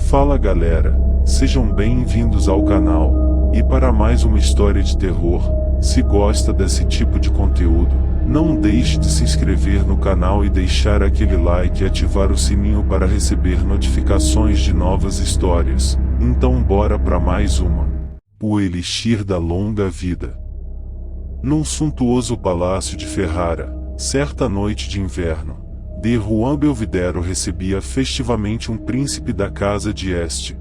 Fala galera, sejam bem-vindos ao canal, e para mais uma história de terror. Se gosta desse tipo de conteúdo, não deixe de se inscrever no canal e deixar aquele like e ativar o sininho para receber notificações de novas histórias. Então bora para mais uma. O Elixir da Longa Vida. Num suntuoso palácio de Ferrara, certa noite de inverno, de Juan Belvidero recebia festivamente um príncipe da casa de Este.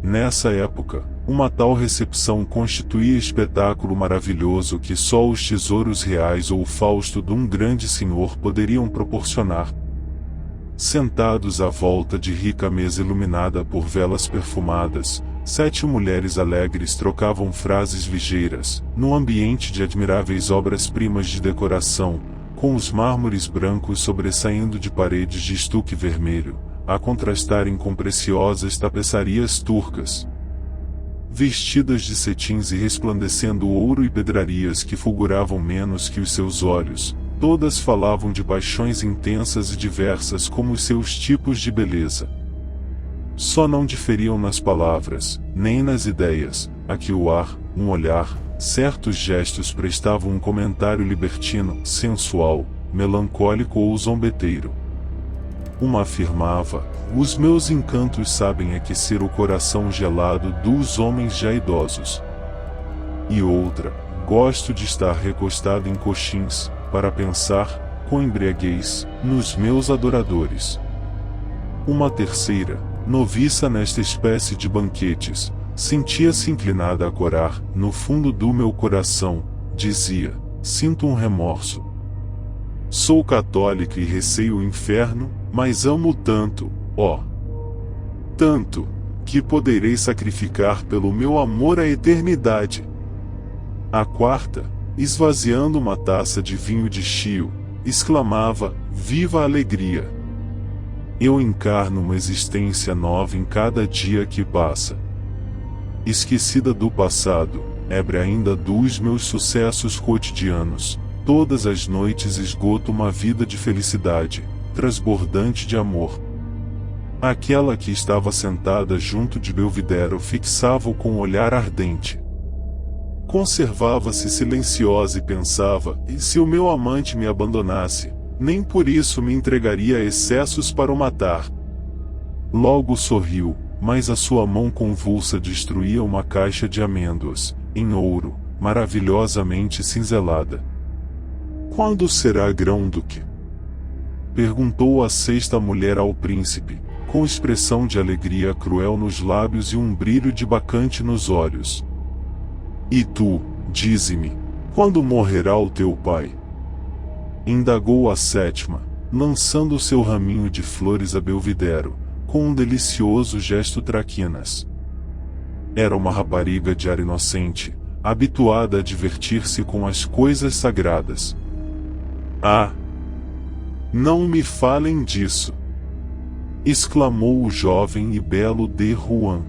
Nessa época, uma tal recepção constituía espetáculo maravilhoso que só os tesouros reais ou o Fausto de um grande senhor poderiam proporcionar. Sentados à volta de rica mesa iluminada por velas perfumadas, 7 mulheres alegres trocavam frases ligeiras, no ambiente de admiráveis obras-primas de decoração, com os mármores brancos sobressaindo de paredes de estuque vermelho, a contrastarem com preciosas tapeçarias turcas. Vestidas de cetins e resplandecendo ouro e pedrarias que fulguravam menos que os seus olhos, todas falavam de paixões intensas e diversas como os seus tipos de beleza. Só não diferiam nas palavras, nem nas ideias, a que o ar, um olhar, certos gestos prestavam um comentário libertino, sensual, melancólico ou zombeteiro. Uma afirmava: os meus encantos sabem aquecer o coração gelado dos homens já idosos. E outra: gosto de estar recostado em coxins, para pensar, com embriaguez, nos meus adoradores. Uma terceira, noviça nesta espécie de banquetes, sentia-se inclinada a corar, no fundo do meu coração, dizia: sinto um remorso. Sou católica e receio o inferno, mas amo tanto, ó, tanto, que poderei sacrificar pelo meu amor a eternidade. A quarta, esvaziando uma taça de vinho de Chio, exclamava: viva a alegria! Eu encarno uma existência nova em cada dia que passa. Esquecida do passado, ébria ainda dos meus sucessos cotidianos, todas as noites esgoto uma vida de felicidade, transbordante de amor. Aquela que estava sentada junto de Belvidero fixava-o com um olhar ardente. Conservava-se silenciosa e pensava: e se o meu amante me abandonasse, nem por isso me entregaria a excessos para o matar. Logo sorriu, mas a sua mão convulsa destruía uma caixa de amêndoas, em ouro, maravilhosamente cinzelada. Quando será grão-duque? Perguntou a sexta mulher ao príncipe, com expressão de alegria cruel nos lábios e um brilho de bacante nos olhos. E tu, dize-me, quando morrerá o teu pai? Indagou a sétima, lançando seu raminho de flores a Belvidero, com um delicioso gesto traquinas. Era uma rapariga de ar inocente, habituada a divertir-se com as coisas sagradas. Ah! Não me falem disso! Exclamou o jovem e belo de Juan.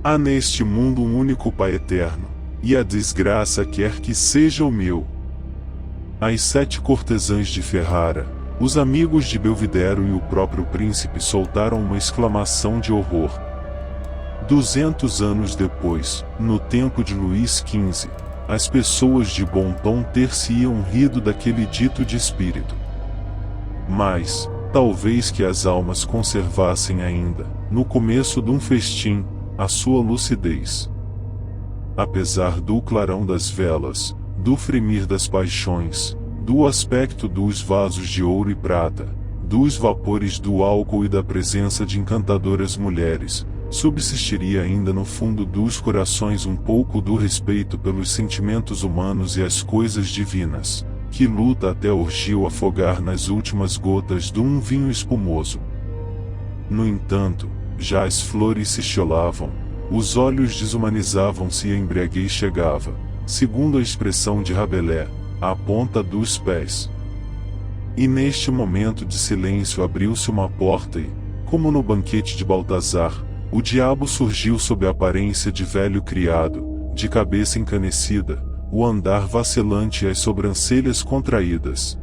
Há neste mundo um único Pai eterno, e a desgraça quer que seja o meu. As 7 cortesãs de Ferrara, os amigos de Belvidero e o próprio príncipe soltaram uma exclamação de horror. 200 anos depois, no tempo de Luís XV, as pessoas de bom tom ter-se-iam rido daquele dito de espírito. Mas, talvez que as almas conservassem ainda, no começo de um festim, a sua lucidez. Apesar do clarão das velas, do fremir das paixões, do aspecto dos vasos de ouro e prata, dos vapores do álcool e da presença de encantadoras mulheres, subsistiria ainda no fundo dos corações um pouco do respeito pelos sentimentos humanos e as coisas divinas, que luta até urgiu afogar nas últimas gotas de um vinho espumoso. No entanto, já as flores se chiolavam, os olhos desumanizavam-se e a embriaguez chegava, segundo a expressão de Rabelais, à ponta dos pés. E neste momento de silêncio abriu-se uma porta e, como no banquete de Baltazar, o diabo surgiu sob a aparência de velho criado, de cabeça encanecida, o andar vacilante e as sobrancelhas contraídas.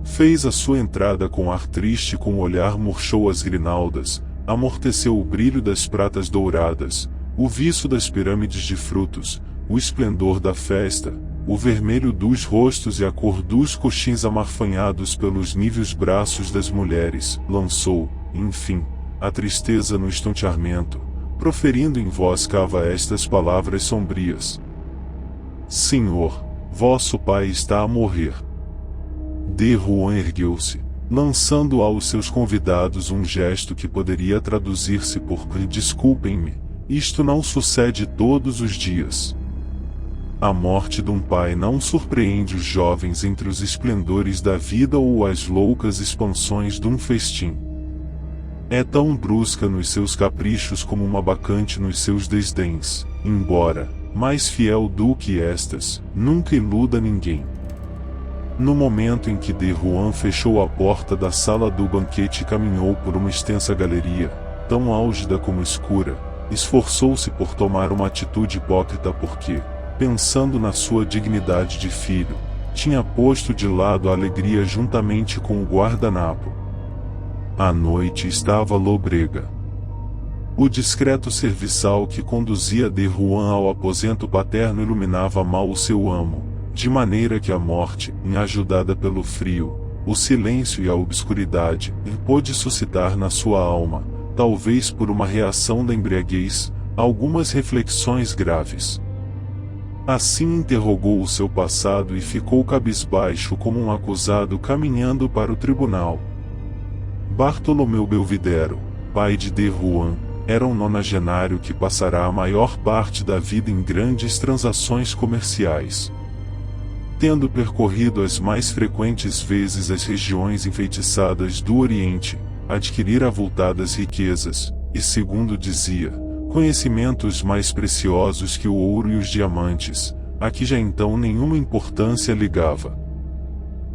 Fez a sua entrada com ar triste e com o olhar murchou as grinaldas, amorteceu o brilho das pratas douradas, o viço das pirâmides de frutos, o esplendor da festa, o vermelho dos rostos e a cor dos coxins amarfanhados pelos níveos braços das mulheres, lançou, enfim, a tristeza no estonteamento, proferindo em voz cava estas palavras sombrias: Senhor, vosso pai está a morrer. De Juan ergueu-se, lançando aos seus convidados um gesto que poderia traduzir-se por desculpem-me, isto não sucede todos os dias. A morte de um pai não surpreende os jovens entre os esplendores da vida ou as loucas expansões de um festim. É tão brusca nos seus caprichos como uma bacante nos seus desdéns, embora, mais fiel do que estas, nunca iluda ninguém. No momento em que De Juan fechou a porta da sala do banquete e caminhou por uma extensa galeria, tão álgida como escura, esforçou-se por tomar uma atitude hipócrita porque, pensando na sua dignidade de filho, tinha posto de lado a alegria juntamente com o guardanapo. A noite estava lobrega. O discreto serviçal que conduzia De Juan ao aposento paterno iluminava mal o seu amo, de maneira que a morte, ajudada pelo frio, o silêncio e a obscuridade, pôde suscitar na sua alma, talvez por uma reação da embriaguez, algumas reflexões graves. Assim interrogou o seu passado e ficou cabisbaixo como um acusado caminhando para o tribunal. Bartolomeu Belvidero, pai de Juan, era um nonagenário que passará a maior parte da vida em grandes transações comerciais. Tendo percorrido as mais frequentes vezes as regiões enfeitiçadas do Oriente, adquirir avultadas riquezas, e segundo dizia, conhecimentos mais preciosos que o ouro e os diamantes, a que já então nenhuma importância ligava.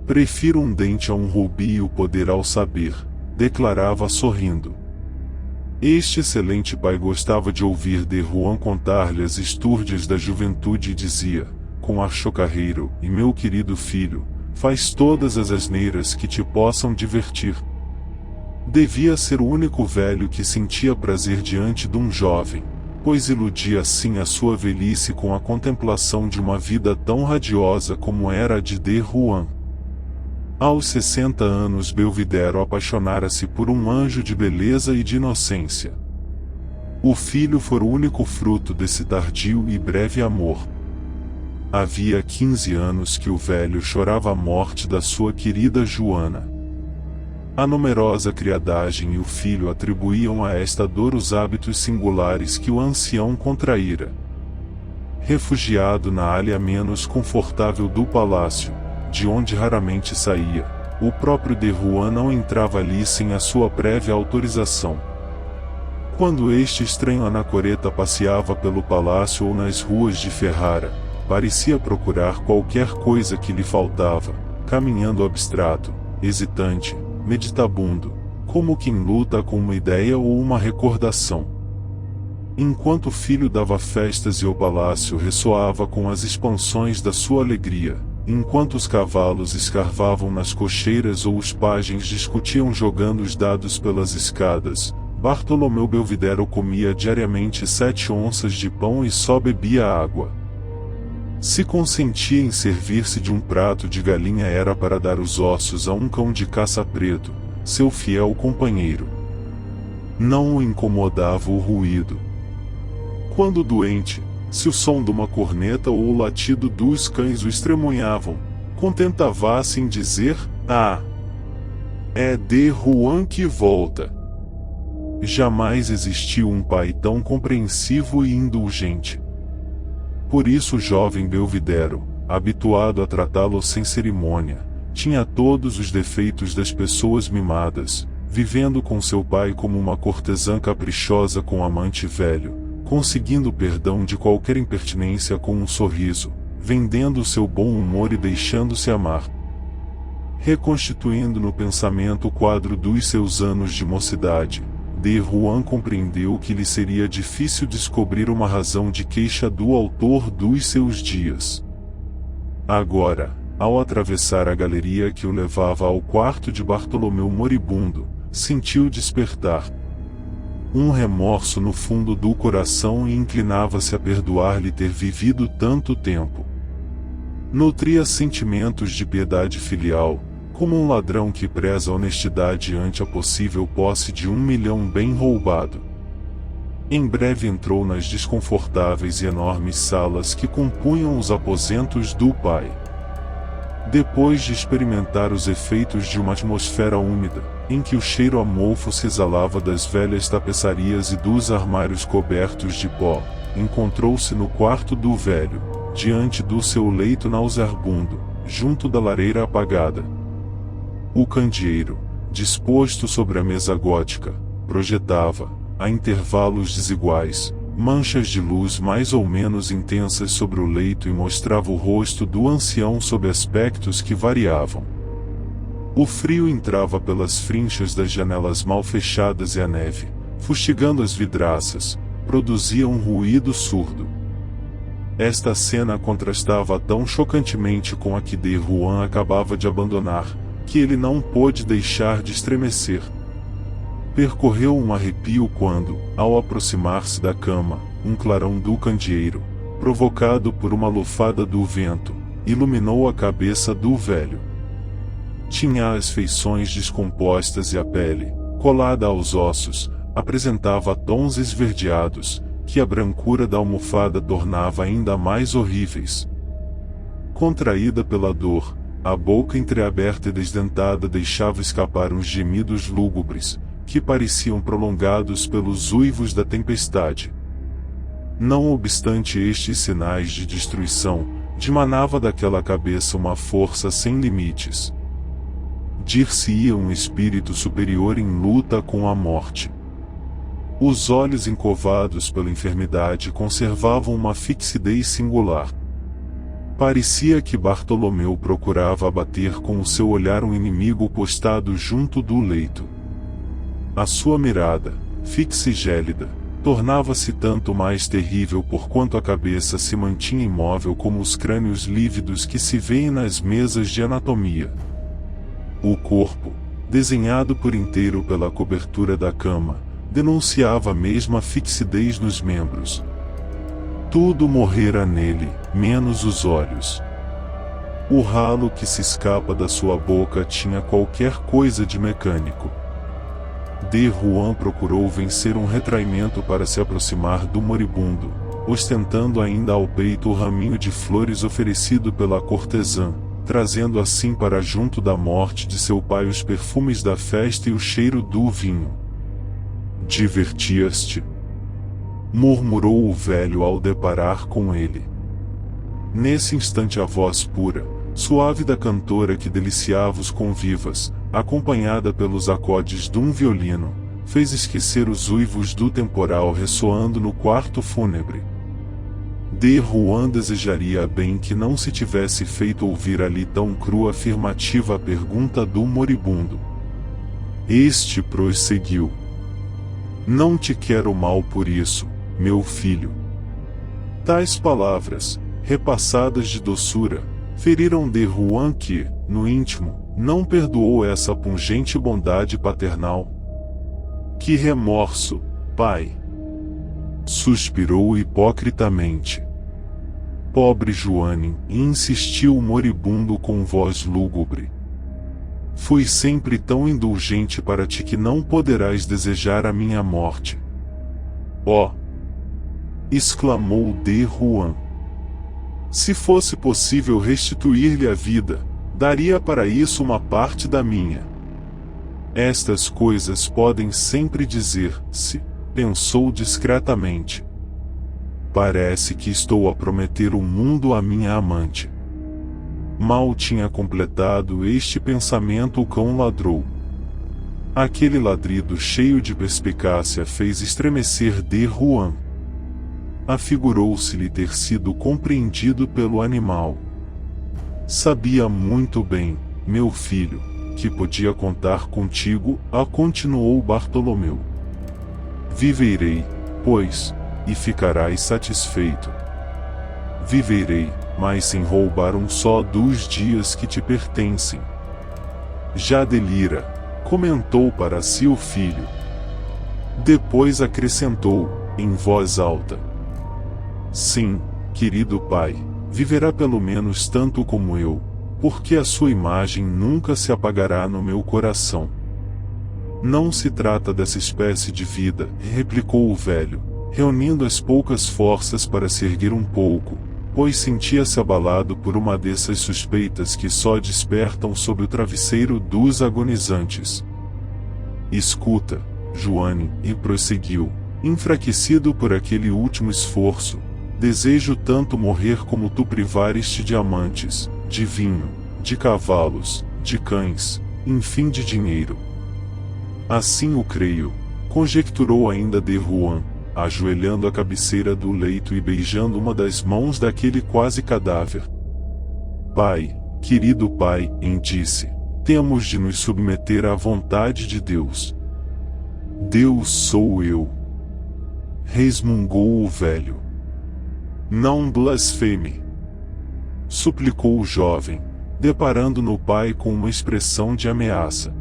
Prefiro um dente a um rubi e o poder ao saber, declarava sorrindo. Este excelente pai gostava de ouvir De Juan contar-lhe as estúrdias da juventude e dizia, com ar chocarreiro, e meu querido filho, faz todas as asneiras que te possam divertir. Devia ser o único velho que sentia prazer diante de um jovem, pois iludia assim a sua velhice com a contemplação de uma vida tão radiosa como era a de Juan. Aos 60 anos Belvidero apaixonara-se por um anjo de beleza e de inocência. O filho foi o único fruto desse tardio e breve amor. Havia 15 anos que o velho chorava a morte da sua querida Joana. A numerosa criadagem e o filho atribuíam a esta dor os hábitos singulares que o ancião contraíra. Refugiado na área menos confortável do palácio, de onde raramente saía, o próprio De Juan não entrava ali sem a sua prévia autorização. Quando este estranho anacoreta passeava pelo palácio ou nas ruas de Ferrara, parecia procurar qualquer coisa que lhe faltava, caminhando abstrato, hesitante, meditabundo, como quem luta com uma ideia ou uma recordação. Enquanto o filho dava festas e o palácio ressoava com as expansões da sua alegria, enquanto os cavalos escarvavam nas cocheiras ou os pajens discutiam jogando os dados pelas escadas, Bartolomeu Belvidero comia diariamente 7 onças de pão e só bebia água. Se consentia em servir-se de um prato de galinha era para dar os ossos a um cão de caça preto, seu fiel companheiro. Não o incomodava o ruído. Quando doente, se o som de uma corneta ou o latido dos cães o estremunhavam, contentava-se em dizer, ah! É De Juan que volta. Jamais existiu um pai tão compreensivo e indulgente. Por isso o jovem Belvidero, habituado a tratá-lo sem cerimônia, tinha todos os defeitos das pessoas mimadas, vivendo com seu pai como uma cortesã caprichosa com um amante velho, conseguindo perdão de qualquer impertinência com um sorriso, vendendo seu bom humor e deixando-se amar. Reconstituindo no pensamento o quadro dos seus anos de mocidade, De Juan compreendeu que lhe seria difícil descobrir uma razão de queixa do autor dos seus dias. Agora, ao atravessar a galeria que o levava ao quarto de Bartolomeu moribundo, sentiu despertar. um remorso no fundo do coração e inclinava-se a perdoar-lhe ter vivido tanto tempo. Nutria sentimentos de piedade filial, como um ladrão que preza a honestidade ante a possível posse de 1 milhão bem roubado. Em breve entrou nas desconfortáveis e enormes salas que compunham os aposentos do pai. Depois de experimentar os efeitos de uma atmosfera úmida, em que o cheiro a mofo se exalava das velhas tapeçarias e dos armários cobertos de pó, encontrou-se no quarto do velho, diante do seu leito nauseabundo, junto da lareira apagada. O candeeiro, disposto sobre a mesa gótica, projetava, a intervalos desiguais, manchas de luz mais ou menos intensas sobre o leito e mostrava o rosto do ancião sob aspectos que variavam. O frio entrava pelas frinchas das janelas mal fechadas e a neve, fustigando as vidraças, produzia um ruído surdo. Esta cena contrastava tão chocantemente com a que de Juan acabava de abandonar, que ele não pôde deixar de estremecer. Percorreu um arrepio quando, ao aproximar-se da cama, um clarão do candeeiro, provocado por uma lufada do vento, iluminou a cabeça do velho. Tinha as feições descompostas e a pele, colada aos ossos, apresentava tons esverdeados, que a brancura da almofada tornava ainda mais horríveis. Contraída pela dor, a boca entreaberta e desdentada deixava escapar uns gemidos lúgubres, que pareciam prolongados pelos uivos da tempestade. Não obstante estes sinais de destruição, dimanava daquela cabeça uma força sem limites. Dir-se-ia um espírito superior em luta com a morte. Os olhos encovados pela enfermidade conservavam uma fixidez singular. Parecia que Bartolomeu procurava abater com o seu olhar um inimigo postado junto do leito. A sua mirada, fixa e gélida, tornava-se tanto mais terrível porquanto a cabeça se mantinha imóvel como os crânios lívidos que se veem nas mesas de anatomia. O corpo, desenhado por inteiro pela cobertura da cama, denunciava a mesma fixidez nos membros. Tudo morrera nele, menos os olhos. O ralo que se escapa da sua boca tinha qualquer coisa de mecânico. De Juan procurou vencer um retraimento para se aproximar do moribundo, ostentando ainda ao peito o raminho de flores oferecido pela cortesã, trazendo assim para junto da morte de seu pai os perfumes da festa e o cheiro do vinho. Divertias-te? Murmurou o velho ao deparar com ele. Nesse instante a voz pura, suave da cantora que deliciava os convivas, acompanhada pelos acordes de um violino, fez esquecer os uivos do temporal ressoando no quarto fúnebre. De Juan desejaria bem que não se tivesse feito ouvir ali tão crua afirmativa à pergunta do moribundo. Este prosseguiu: Não te quero mal por isso, meu filho. Tais palavras, repassadas de doçura, feriram de Juan que, no íntimo, não perdoou essa pungente bondade paternal. Que remorso, pai! Suspirou hipocritamente. Pobre Joane, insistiu o moribundo com voz lúgubre. Fui sempre tão indulgente para ti que não poderás desejar a minha morte. Oh! Exclamou de Juan. Se fosse possível restituir-lhe a vida, daria para isso uma parte da minha. Estas coisas podem sempre dizer-se, pensou discretamente. Parece que estou a prometer o mundo à minha amante. Mal tinha completado este pensamento, o cão ladrou. Aquele ladrido cheio de perspicácia fez estremecer de Juan. Afigurou-se-lhe ter sido compreendido pelo animal. Sabia muito bem, meu filho, que podia contar contigo, continuou Bartolomeu. Viverei, pois, e ficarás satisfeito. Viverei, mas sem roubar um só dos dias que te pertencem. Já delira, comentou para si o filho. Depois acrescentou, em voz alta: sim, querido pai, viverá pelo menos tanto como eu, porque a sua imagem nunca se apagará no meu coração. Não se trata dessa espécie de vida, replicou o velho, reunindo as poucas forças para se erguer um pouco, pois sentia-se abalado por uma dessas suspeitas que só despertam sob o travesseiro dos agonizantes. Escuta, Joane, e prosseguiu, enfraquecido por aquele último esforço, desejo tanto morrer como tu privares-te de amantes, de vinho, de cavalos, de cães, enfim de dinheiro. Assim o creio, conjecturou ainda de Juan, ajoelhando à cabeceira do leito e beijando uma das mãos daquele quase cadáver. Pai, querido pai, disse, temos de nos submeter à vontade de Deus. Deus sou eu. Resmungou o velho. Não blasfeme, suplicou o jovem, deparando no pai com uma expressão de ameaça.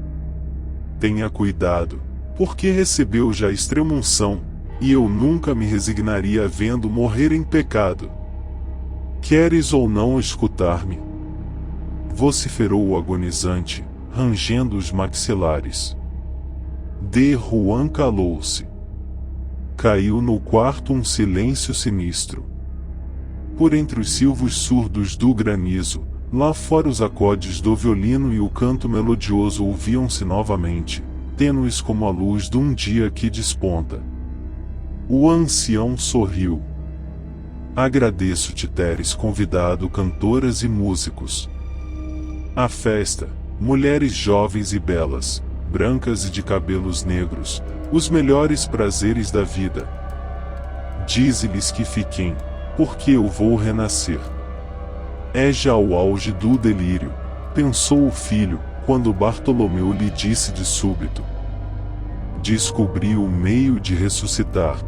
Tenha cuidado, porque recebeu já extrema-unção, e eu nunca me resignaria vendo morrer em pecado. Queres ou não escutar-me? Vociferou o agonizante, rangendo os maxilares. De Juan calou-se. Caiu no quarto um silêncio sinistro. Por entre os silvos surdos do granizo, lá fora os acordes do violino e o canto melodioso ouviam-se novamente, tênues como a luz de um dia que desponta. O ancião sorriu. Agradeço-te teres convidado cantoras e músicos. A festa, mulheres jovens e belas, brancas e de cabelos negros, os melhores prazeres da vida. Dize-lhes que fiquem, porque eu vou renascer. É já o auge do delírio, pensou o filho, quando Bartolomeu lhe disse de súbito. Descobri o meio de ressuscitar.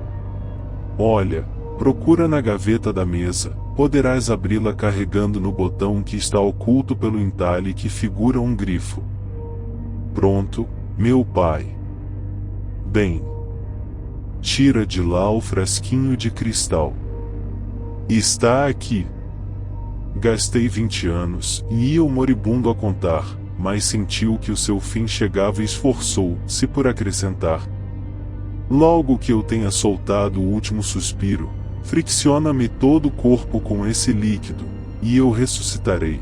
Olha, procura na gaveta da mesa, poderás abri-la carregando no botão que está oculto pelo entalhe que figura um grifo. Pronto, meu pai. Bem. Tira de lá o frasquinho de cristal. Está aqui. Gastei 20 anos, e ia o moribundo a contar, mas sentiu que o seu fim chegava e esforçou-se por acrescentar. Logo que eu tenha soltado o último suspiro, fricciona-me todo o corpo com esse líquido, e eu ressuscitarei.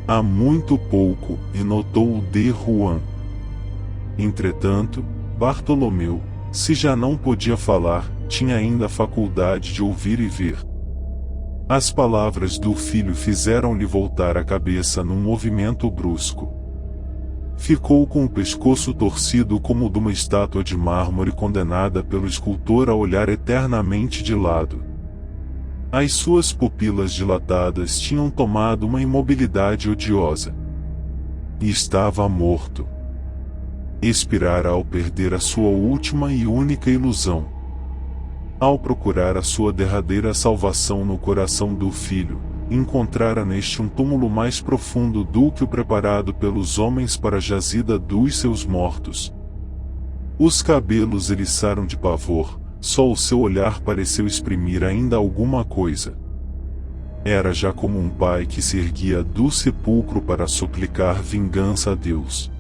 Há muito pouco, notou o de Juan. Entretanto, Bartolomeu, se já não podia falar, tinha ainda a faculdade de ouvir e ver. As palavras do filho fizeram-lhe voltar a cabeça num movimento brusco. Ficou com o pescoço torcido como o de uma estátua de mármore condenada pelo escultor a olhar eternamente de lado. As suas pupilas dilatadas tinham tomado uma imobilidade odiosa. E estava morto. Expirara ao perder a sua última e única ilusão. Ao procurar a sua derradeira salvação no coração do filho, encontrara neste um túmulo mais profundo do que o preparado pelos homens para a jazida dos seus mortos. Os cabelos eriçaram de pavor, só o seu olhar pareceu exprimir ainda alguma coisa. Era já como um pai que se erguia do sepulcro para suplicar vingança a Deus.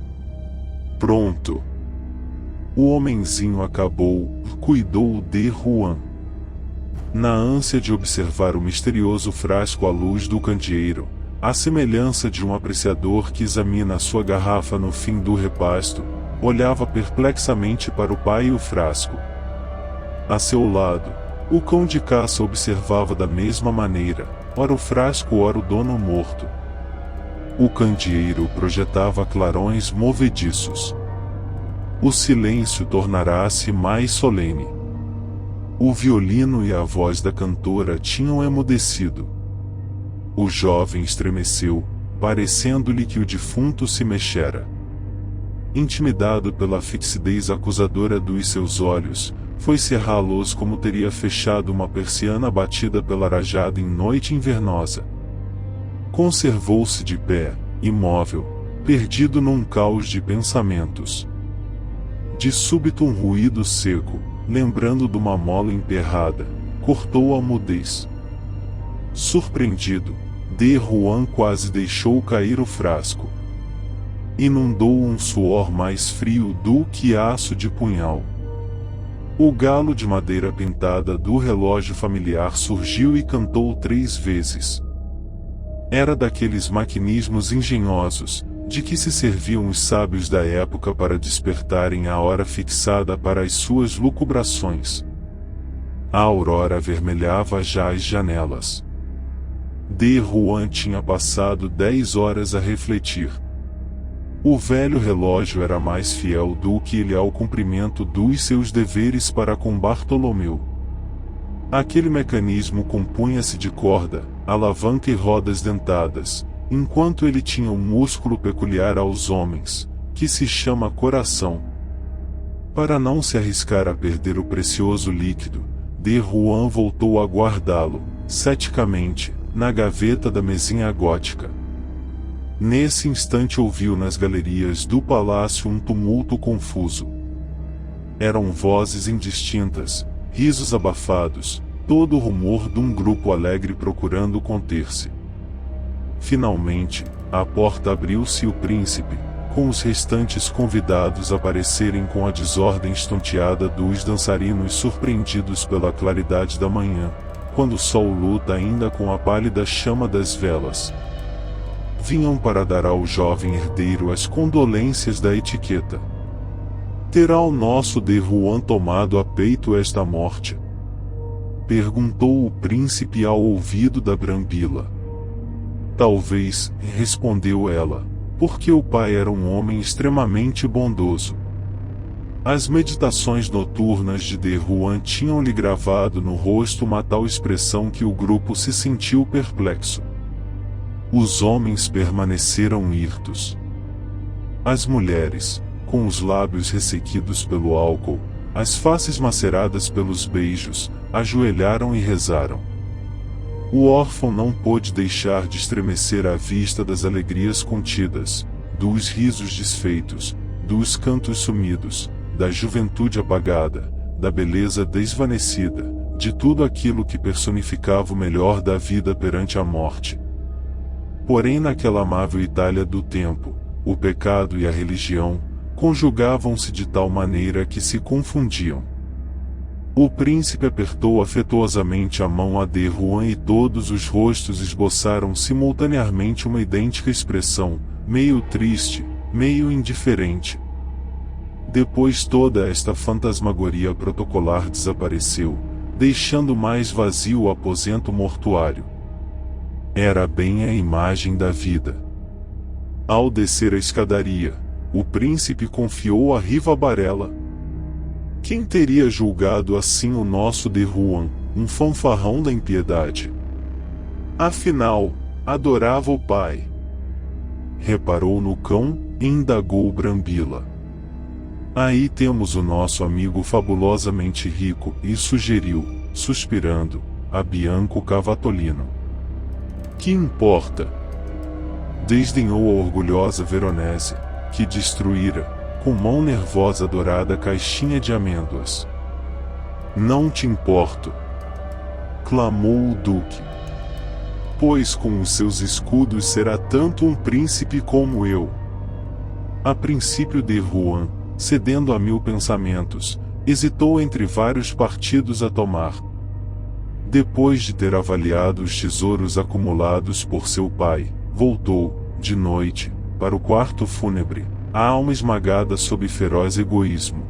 Pronto. O homenzinho acabou, cuidou de Juan. Na ânsia de observar o misterioso frasco à luz do candeeiro, à semelhança de um apreciador que examina a sua garrafa no fim do repasto, olhava perplexamente para o pai e o frasco. A seu lado, o cão de caça observava da mesma maneira, ora o frasco ora o dono morto. O candeeiro projetava clarões movediços. O silêncio tornará-se mais solene. O violino e a voz da cantora tinham emudecido. O jovem estremeceu, parecendo-lhe que o defunto se mexera. Intimidado pela fixidez acusadora dos seus olhos, foi cerrá-los como teria fechado uma persiana batida pela rajada em noite invernosa. Conservou-se de pé, imóvel, perdido num caos de pensamentos. De súbito um ruído seco, lembrando de uma mola emperrada, cortou a mudez. Surpreendido, de Juan quase deixou cair o frasco. Inundou um suor mais frio do que aço de punhal. O galo de madeira pintada do relógio familiar surgiu e cantou 3 vezes. Era daqueles maquinismos engenhosos, de que se serviam os sábios da época para despertarem a hora fixada para as suas lucubrações. A aurora avermelhava já as janelas. De Juan tinha passado 10 horas a refletir. O velho relógio era mais fiel do que ele ao cumprimento dos seus deveres para com Bartolomeu. Aquele mecanismo compunha-se de corda, alavanca e rodas dentadas, enquanto ele tinha um músculo peculiar aos homens, que se chama coração. Para não se arriscar a perder o precioso líquido, de Juan voltou a guardá-lo, ceticamente, na gaveta da mesinha gótica. Nesse instante ouviu nas galerias do palácio um tumulto confuso. Eram vozes indistintas, risos abafados, todo o rumor de um grupo alegre procurando conter-se. Finalmente, a porta abriu-se e o príncipe, com os restantes convidados aparecerem com a desordem estonteada dos dançarinos surpreendidos pela claridade da manhã, quando o sol luta ainda com a pálida chama das velas. Vinham para dar ao jovem herdeiro as condolências da etiqueta. Terá o nosso de Juan tomado a peito esta morte? Perguntou o príncipe ao ouvido da Brambila. Talvez, respondeu ela, porque o pai era um homem extremamente bondoso. As meditações noturnas de Juan tinham-lhe gravado no rosto uma tal expressão que o grupo se sentiu perplexo. Os homens permaneceram hirtos. As mulheres, com os lábios ressequidos pelo álcool, as faces maceradas pelos beijos, ajoelharam e rezaram. O órfão não pôde deixar de estremecer à vista das alegrias contidas, dos risos desfeitos, dos cantos sumidos, da juventude apagada, da beleza desvanecida, de tudo aquilo que personificava o melhor da vida perante a morte. Porém, naquela amável Itália do tempo, o pecado e a religião conjugavam-se de tal maneira que se confundiam. O príncipe apertou afetuosamente a mão a de Juan e todos os rostos esboçaram simultaneamente uma idêntica expressão, meio triste, meio indiferente. Depois toda esta fantasmagoria protocolar desapareceu, deixando mais vazio o aposento mortuário. Era bem a imagem da vida. Ao descer a escadaria, o príncipe confiou a Rivabarella. Quem teria julgado assim o nosso de Juan, um fanfarrão da impiedade? Afinal, adorava o pai. Reparou no cão, e indagou Brambila. Aí temos o nosso amigo fabulosamente rico, e sugeriu, suspirando, a Bianco Cavatolino. Que importa? Desdenhou a orgulhosa Veronese, que destruíra, com mão nervosa a dourada caixinha de amêndoas. Não te importo, clamou o duque. Pois com os seus escudos será tanto um príncipe como eu. A princípio de Juan, cedendo a 1000 pensamentos, hesitou entre vários partidos a tomar. Depois de ter avaliado os tesouros acumulados por seu pai, voltou, de noite, para o quarto fúnebre, a alma esmagada sob feroz egoísmo.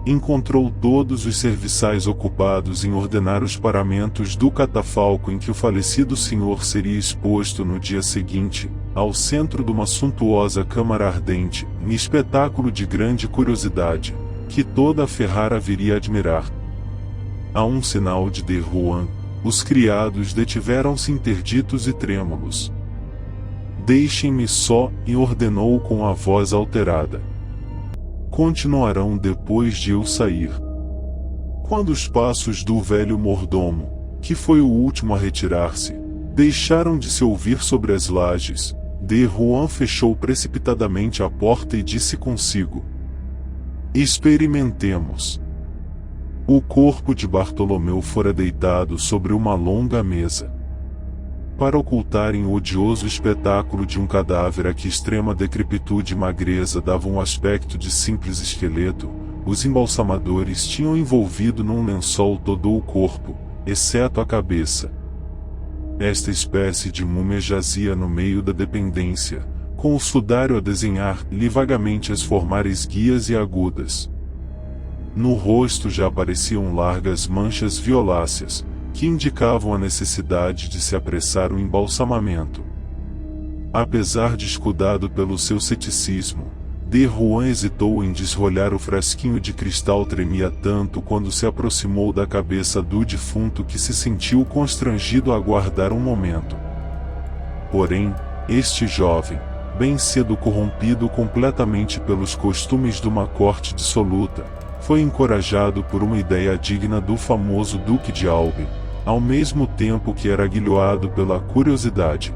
Encontrou todos os serviçais ocupados em ordenar os paramentos do catafalco em que o falecido senhor seria exposto no dia seguinte, ao centro de uma suntuosa câmara ardente, em espetáculo de grande curiosidade, que toda a Ferrara viria admirar. A um sinal de Juan, os criados detiveram-se interditos e trêmulos. Deixem-me só, e ordenou com a voz alterada. Continuarão depois de eu sair. Quando os passos do velho mordomo, que foi o último a retirar-se, deixaram de se ouvir sobre as lajes, de Juan fechou precipitadamente a porta e disse consigo: Experimentemos. O corpo de Bartolomeu fora deitado sobre uma longa mesa. Para ocultarem o odioso espetáculo de um cadáver a que extrema decrepitude e magreza davam um aspecto de simples esqueleto, os embalsamadores tinham envolvido num lençol todo o corpo, exceto a cabeça. Esta espécie de múmia jazia no meio da dependência, com o sudário a desenhar-lhe vagamente as formar esguias e agudas. No rosto já apareciam largas manchas violáceas, que indicavam a necessidade de se apressar o embalsamamento. Apesar de escudado pelo seu ceticismo, de Juan hesitou em desrolhar o frasquinho de cristal. Tremia tanto quando se aproximou da cabeça do defunto que se sentiu constrangido a aguardar um momento. Porém, este jovem, bem cedo corrompido completamente pelos costumes de uma corte dissoluta, foi encorajado por uma ideia digna do famoso Duque de Albe, ao mesmo tempo que era aguilhoado pela curiosidade.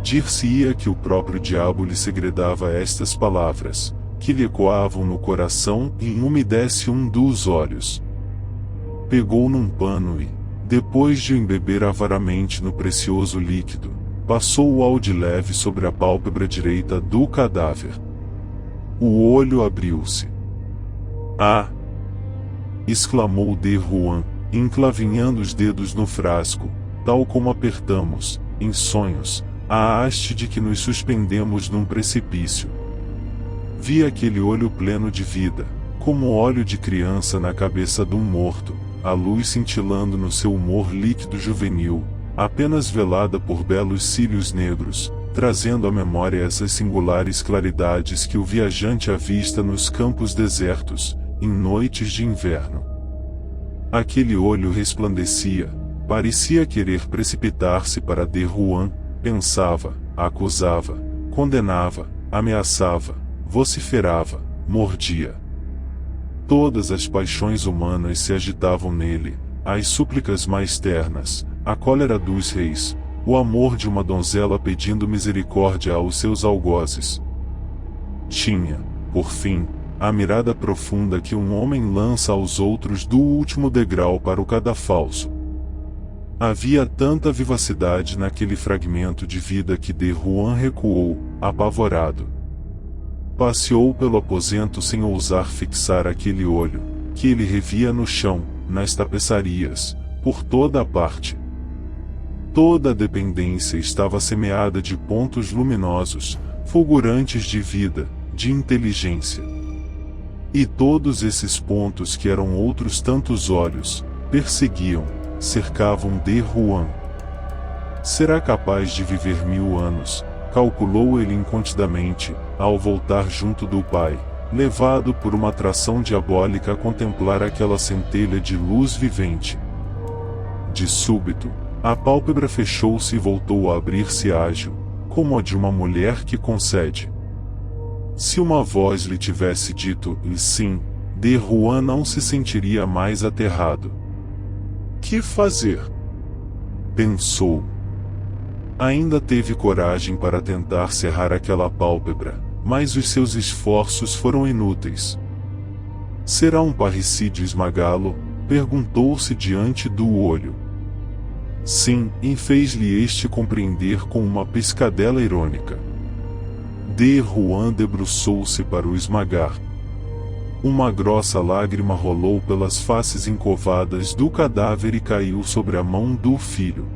Dir-se-ia que o próprio diabo lhe segredava estas palavras, que lhe ecoavam no coração e umedece um dos olhos. Pegou num pano e, depois de o embeber avaramente no precioso líquido, passou-o ao de leve sobre a pálpebra direita do cadáver. O olho abriu-se. "Ah!" exclamou de Juan, enclavinhando os dedos no frasco, tal como apertamos, em sonhos, a haste de que nos suspendemos num precipício. Vi aquele olho pleno de vida, como óleo de criança na cabeça de um morto, a luz cintilando no seu humor líquido juvenil, apenas velada por belos cílios negros, trazendo à memória essas singulares claridades que o viajante avista nos campos desertos, em noites de inverno. Aquele olho resplandecia, parecia querer precipitar-se para de Juan, pensava, acusava, condenava, ameaçava, vociferava, mordia. Todas as paixões humanas se agitavam nele, as súplicas mais ternas, a cólera dos reis, o amor de uma donzela pedindo misericórdia aos seus algozes. Tinha, por fim, a mirada profunda que um homem lança aos outros do último degrau para o cadafalso. Havia tanta vivacidade naquele fragmento de vida que de Juan recuou, apavorado. Passeou pelo aposento sem ousar fixar aquele olho, que ele revia no chão, nas tapeçarias, por toda a parte. Toda a dependência estava semeada de pontos luminosos, fulgurantes de vida, de inteligência. E todos esses pontos, que eram outros tantos olhos, perseguiam, cercavam de Juan. Será capaz de viver 1000 anos, calculou ele incontidamente, ao voltar junto do pai, levado por uma atração diabólica a contemplar aquela centelha de luz vivente. De súbito, a pálpebra fechou-se e voltou a abrir-se ágil, como a de uma mulher que concede. Se uma voz lhe tivesse dito sim, de Juan não se sentiria mais aterrado. Que fazer? Pensou. Ainda teve coragem para tentar cerrar aquela pálpebra, mas os seus esforços foram inúteis. Será um parricídio esmagá-lo? Perguntou-se diante do olho. Sim, e fez-lhe este compreender com uma piscadela irônica. De Juan debruçou-se para o esmagar. Uma grossa lágrima rolou pelas faces encovadas do cadáver e caiu sobre a mão do filho.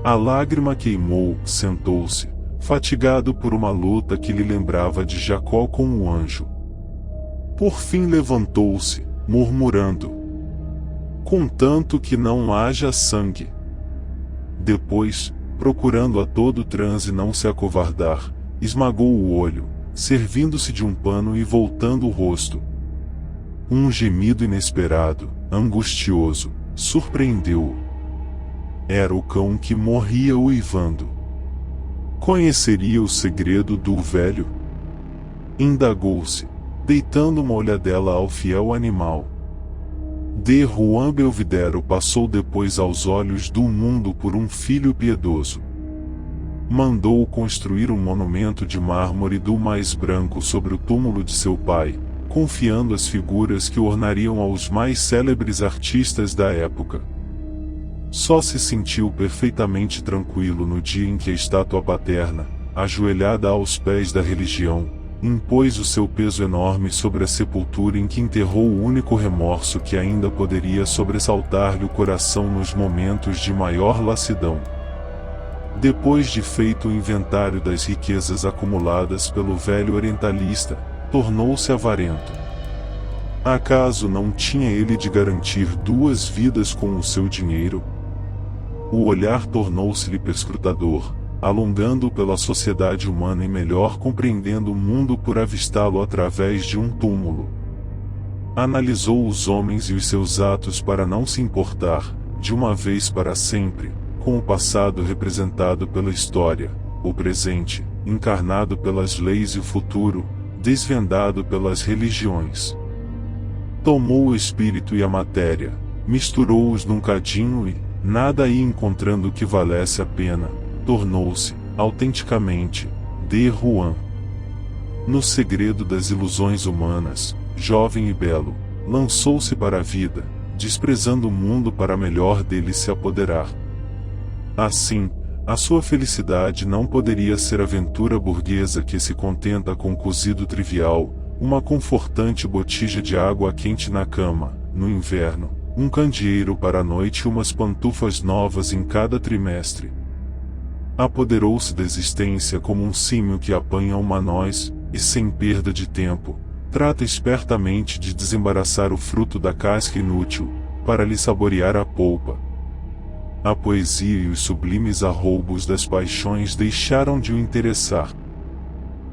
A lágrima queimou, sentou-se, fatigado por uma luta que lhe lembrava de Jacó com o anjo. Por fim levantou-se, murmurando: "Contanto que não haja sangue." Depois, procurando a todo transe não se acovardar, esmagou o olho, servindo-se de um pano e voltando o rosto. Um gemido inesperado, angustioso, surpreendeu-o. Era o cão que morria uivando. Conheceria o segredo do velho? Indagou-se, deitando uma olhadela ao fiel animal. De Juan Belvidero passou depois aos olhos do mundo por um filho piedoso. Mandou construir um monumento de mármore do mais branco sobre o túmulo de seu pai, confiando as figuras que ornariam aos mais célebres artistas da época. Só se sentiu perfeitamente tranquilo no dia em que a estátua paterna, ajoelhada aos pés da religião, impôs o seu peso enorme sobre a sepultura em que enterrou o único remorso que ainda poderia sobressaltar-lhe o coração nos momentos de maior lassidão. Depois de feito o inventário das riquezas acumuladas pelo velho orientalista, tornou-se avarento. Acaso não tinha ele de garantir 2 vidas com o seu dinheiro? O olhar tornou-se-lhe perscrutador, alongando pela sociedade humana e melhor compreendendo o mundo por avistá-lo através de um túmulo. Analisou os homens e os seus atos para não se importar, de uma vez para sempre, com o passado representado pela história, o presente, encarnado pelas leis e o futuro, desvendado pelas religiões. Tomou o espírito e a matéria, misturou-os num cadinho e, nada aí encontrando que valesse a pena, tornou-se, autenticamente, de Juan. No segredo das ilusões humanas, jovem e belo, lançou-se para a vida, desprezando o mundo para melhor dele se apoderar. Assim, a sua felicidade não poderia ser a aventura burguesa que se contenta com cozido trivial, uma confortante botija de água quente na cama, no inverno, um candeeiro para a noite e umas pantufas novas em cada trimestre. Apoderou-se da existência como um símio que apanha uma noz, e sem perda de tempo, trata espertamente de desembaraçar o fruto da casca inútil, para lhe saborear a polpa. A poesia e os sublimes arroubos das paixões deixaram de o interessar.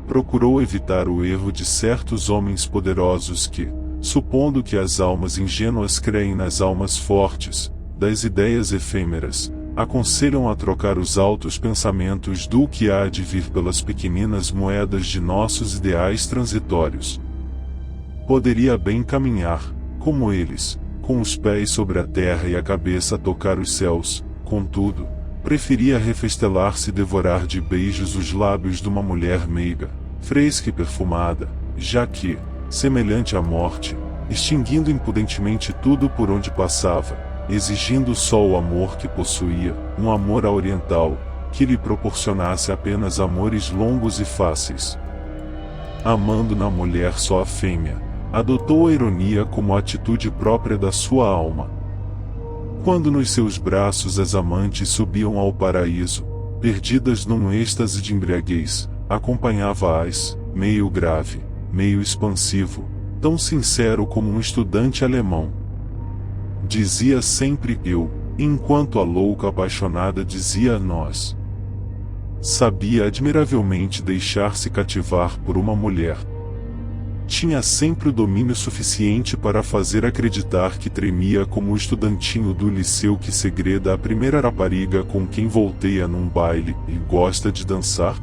Procurou evitar o erro de certos homens poderosos que, supondo que as almas ingênuas creem nas almas fortes, das ideias efêmeras, aconselham a trocar os altos pensamentos do que há de vir pelas pequeninas moedas de nossos ideais transitórios. Poderia bem caminhar, como eles, com os pés sobre a terra e a cabeça a tocar os céus, contudo, preferia refestelar-se e devorar de beijos os lábios de uma mulher meiga, fresca e perfumada, já que, semelhante à morte, extinguindo impudentemente tudo por onde passava, exigindo só o amor que possuía, um amor oriental, que lhe proporcionasse apenas amores longos e fáceis. Amando na mulher só a fêmea, adotou a ironia como atitude própria da sua alma. Quando nos seus braços as amantes subiam ao paraíso, perdidas num êxtase de embriaguez, acompanhava-as, meio grave, meio expansivo, tão sincero como um estudante alemão. Dizia sempre eu, enquanto a louca apaixonada dizia a nós. Sabia admiravelmente deixar-se cativar por uma mulher. Tinha sempre o domínio suficiente para fazer acreditar que tremia como o estudantinho do liceu que segreda a primeira rapariga com quem volteia num baile e gosta de dançar.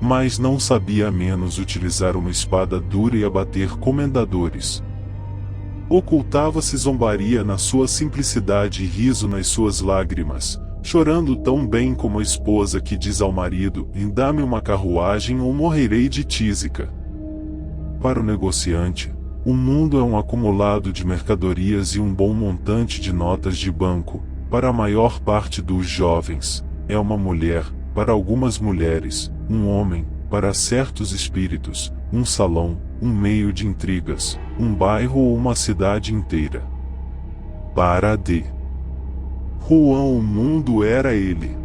Mas não sabia menos utilizar uma espada dura e abater comendadores. Ocultava-se zombaria na sua simplicidade e riso nas suas lágrimas, chorando tão bem como a esposa que diz ao marido: "Dá-me uma carruagem ou morrerei de tísica." Para o negociante, o mundo é um acumulado de mercadorias e um bom montante de notas de banco. Para a maior parte dos jovens, é uma mulher, para algumas mulheres, um homem, para certos espíritos, um salão, um meio de intrigas, um bairro ou uma cidade inteira. Para D. Juan o mundo era ele.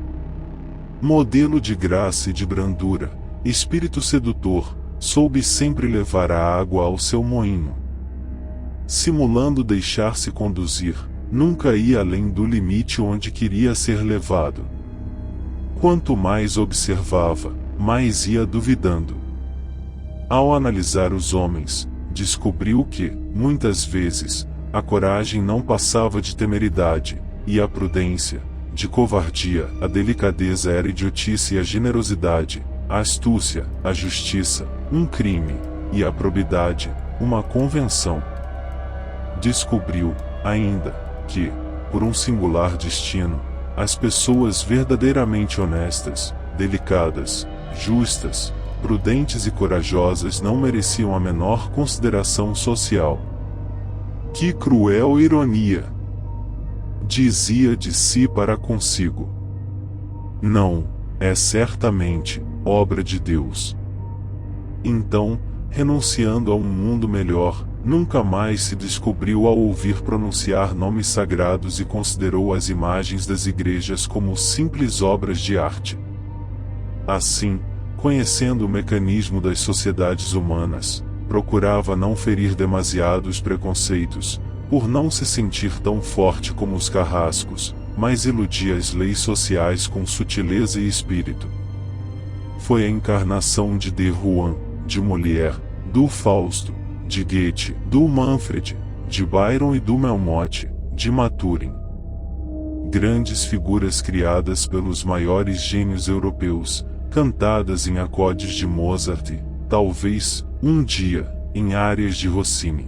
Modelo de graça e de brandura, espírito sedutor, soube sempre levar a água ao seu moinho. Simulando deixar-se conduzir, nunca ia além do limite onde queria ser levado. Quanto mais observava, mais ia duvidando. Ao analisar os homens, descobriu que, muitas vezes, a coragem não passava de temeridade, e a prudência, de covardia, a delicadeza era idiotice e a generosidade, a astúcia, a justiça, um crime, e a probidade, uma convenção. Descobriu, ainda, que, por um singular destino, as pessoas verdadeiramente honestas, delicadas, justas, prudentes e corajosas não mereciam a menor consideração social. Que cruel ironia! Dizia de si para consigo. Não, é certamente obra de Deus. Então, renunciando a um mundo melhor, nunca mais se descobriu ao ouvir pronunciar nomes sagrados e considerou as imagens das igrejas como simples obras de arte. Assim, conhecendo o mecanismo das sociedades humanas, procurava não ferir demasiados preconceitos, por não se sentir tão forte como os carrascos, mas iludia as leis sociais com sutileza e espírito. Foi a encarnação de de Rohan, de Molière, do Fausto, de Goethe, do Manfred, de Byron e do Melmotte, de Maturin. Grandes figuras criadas pelos maiores gênios europeus, cantadas em acordes de Mozart e, talvez, um dia, em áreas de Rossini.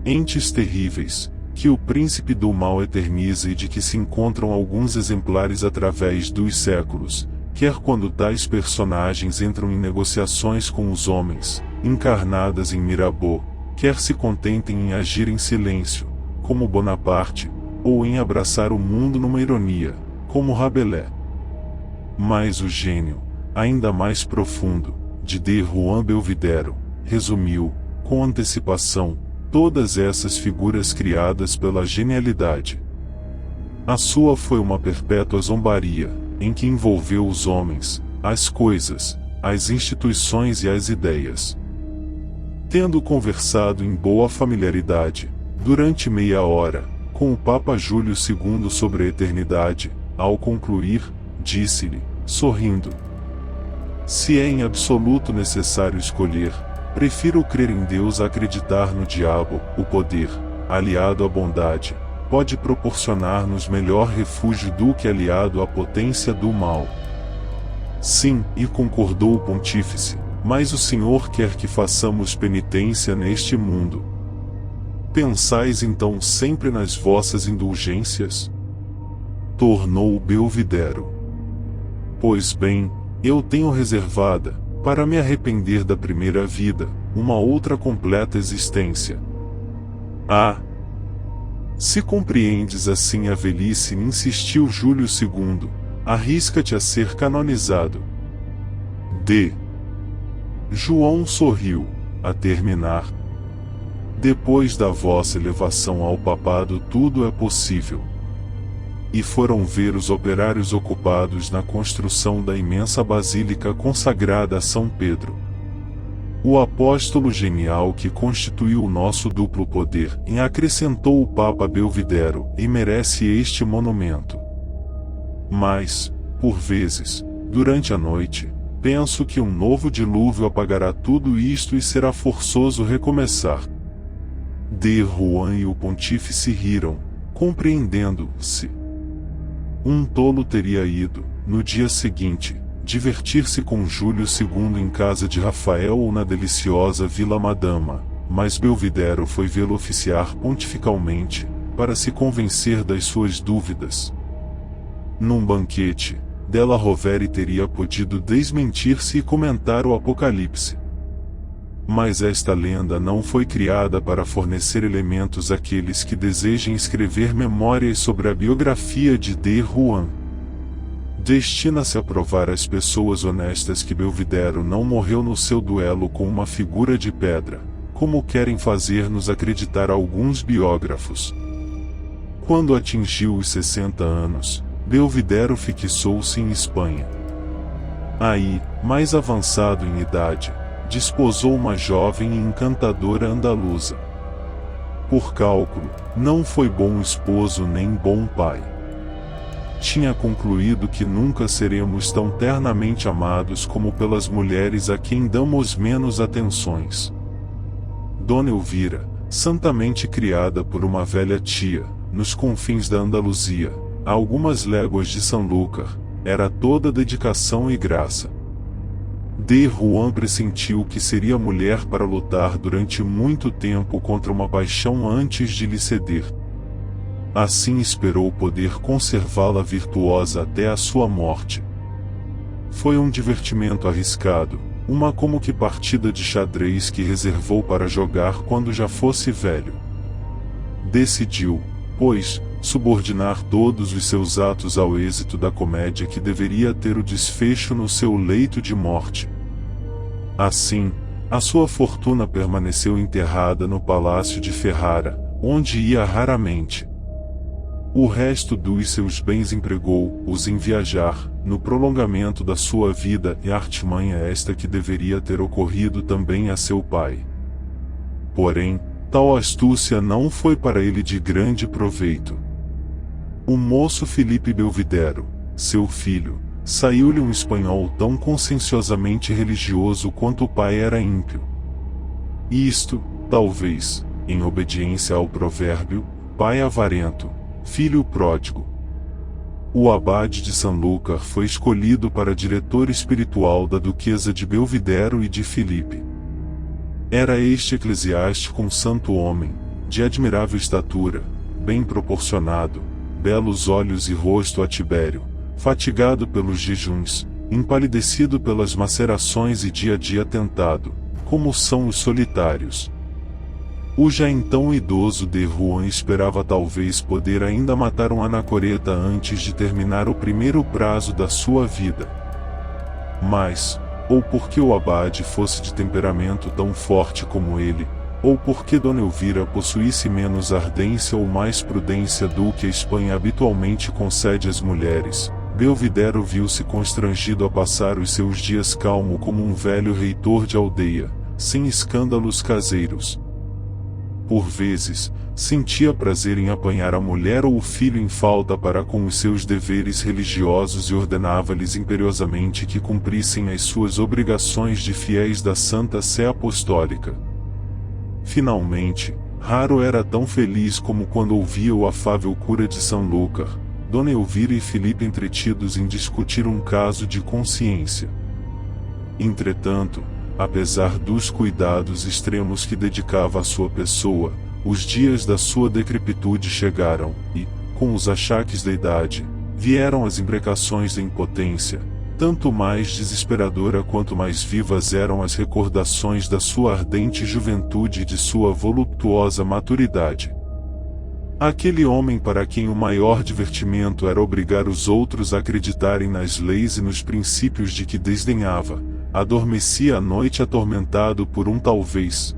Entes terríveis, que o príncipe do mal eterniza e de que se encontram alguns exemplares através dos séculos, quer quando tais personagens entram em negociações com os homens, encarnadas em Mirabeau, quer se contentem em agir em silêncio, como Bonaparte, ou em abraçar o mundo numa ironia, como Rabelais. Mas o gênio, ainda mais profundo, de Juan Belvidero, resumiu, com antecipação, todas essas figuras criadas pela genialidade. A sua foi uma perpétua zombaria, em que envolveu os homens, as coisas, as instituições e as ideias. Tendo conversado em boa familiaridade, durante meia hora, com o Papa Júlio II sobre a eternidade, ao concluir, disse-lhe, sorrindo: se é em absoluto necessário escolher, prefiro crer em Deus a acreditar no diabo. O poder, aliado à bondade, pode proporcionar-nos melhor refúgio do que aliado à potência do mal. Sim, e concordou o pontífice, mas o Senhor quer que façamos penitência neste mundo. Pensais então sempre nas vossas indulgências? Tornou Belvidero. Pois bem, eu tenho reservada, para me arrepender da primeira vida, uma outra completa existência. Ah! Se compreendes assim a velhice, insistiu Júlio II, arrisca-te a ser canonizado. João sorriu, a terminar. Depois da vossa elevação ao papado tudo é possível. E foram ver os operários ocupados na construção da imensa basílica consagrada a São Pedro. O apóstolo genial que constituiu o nosso duplo poder, e acrescentou o Papa Belvidero, e merece este monumento. Mas, por vezes, durante a noite, penso que um novo dilúvio apagará tudo isto e será forçoso recomeçar. Juan e o pontífice riram, compreendendo-se. Um tolo teria ido, no dia seguinte, divertir-se com Júlio II em casa de Rafael ou na deliciosa Vila Madama, mas Belvidero foi vê-lo oficiar pontificalmente, para se convencer das suas dúvidas. Num banquete, Della Rovere teria podido desmentir-se e comentar o Apocalipse. Mas esta lenda não foi criada para fornecer elementos àqueles que desejem escrever memórias sobre a biografia de Juan. Destina-se a provar às pessoas honestas que Belvidero não morreu no seu duelo com uma figura de pedra, como querem fazer-nos acreditar alguns biógrafos. Quando atingiu os 60 anos, Belvidero fixou-se em Espanha. Aí, mais avançado em idade, desposou uma jovem e encantadora andaluza. Por cálculo, não foi bom esposo nem bom pai. Tinha concluído que nunca seremos tão ternamente amados como pelas mulheres a quem damos menos atenções. Dona Elvira, santamente criada por uma velha tia, nos confins da Andaluzia, a algumas léguas de Sanlúcar, era toda dedicação e graça. Juan pressentiu que seria mulher para lutar durante muito tempo contra uma paixão antes de lhe ceder. Assim esperou poder conservá-la virtuosa até a sua morte. Foi um divertimento arriscado, uma como que partida de xadrez que reservou para jogar quando já fosse velho. Decidiu, pois, subordinar todos os seus atos ao êxito da comédia que deveria ter o desfecho no seu leito de morte. Assim, a sua fortuna permaneceu enterrada no palácio de Ferrara, onde ia raramente. O resto dos seus bens empregou-os em viajar, no prolongamento da sua vida, e artimanha esta que deveria ter ocorrido também a seu pai. Porém, tal astúcia não foi para ele de grande proveito. O moço Felipe Belvidero, seu filho, saiu-lhe um espanhol tão conscienciosamente religioso quanto o pai era ímpio. Isto, talvez, em obediência ao provérbio, pai avarento, filho pródigo. O abade de Sanlúcar foi escolhido para diretor espiritual da duquesa de Belvidero e de Filipe. Era este eclesiástico um santo homem, de admirável estatura, bem proporcionado, belos olhos e rosto a Tibério, fatigado pelos jejuns, empalidecido pelas macerações e dia a dia tentado, como são os solitários. O já então idoso de Rouen esperava talvez poder ainda matar um anacoreta antes de terminar o primeiro prazo da sua vida. Mas, ou porque o abade fosse de temperamento tão forte como ele, ou porque Dona Elvira possuísse menos ardência ou mais prudência do que a Espanha habitualmente concede às mulheres, Belvidero viu-se constrangido a passar os seus dias calmo como um velho reitor de aldeia, sem escândalos caseiros. Por vezes, sentia prazer em apanhar a mulher ou o filho em falta para com os seus deveres religiosos e ordenava-lhes imperiosamente que cumprissem as suas obrigações de fiéis da Santa Sé Apostólica. Finalmente, raro era tão feliz como quando ouvia o afável cura de Sanlúcar, Dona Elvira e Filipe entretidos em discutir um caso de consciência. Entretanto, apesar dos cuidados extremos que dedicava à sua pessoa, os dias da sua decrepitude chegaram, e, com os achaques da idade, vieram as imprecações da impotência, tanto mais desesperadora quanto mais vivas eram as recordações da sua ardente juventude e de sua voluptuosa maturidade. Aquele homem para quem o maior divertimento era obrigar os outros a acreditarem nas leis e nos princípios de que desdenhava, adormecia à noite atormentado por um talvez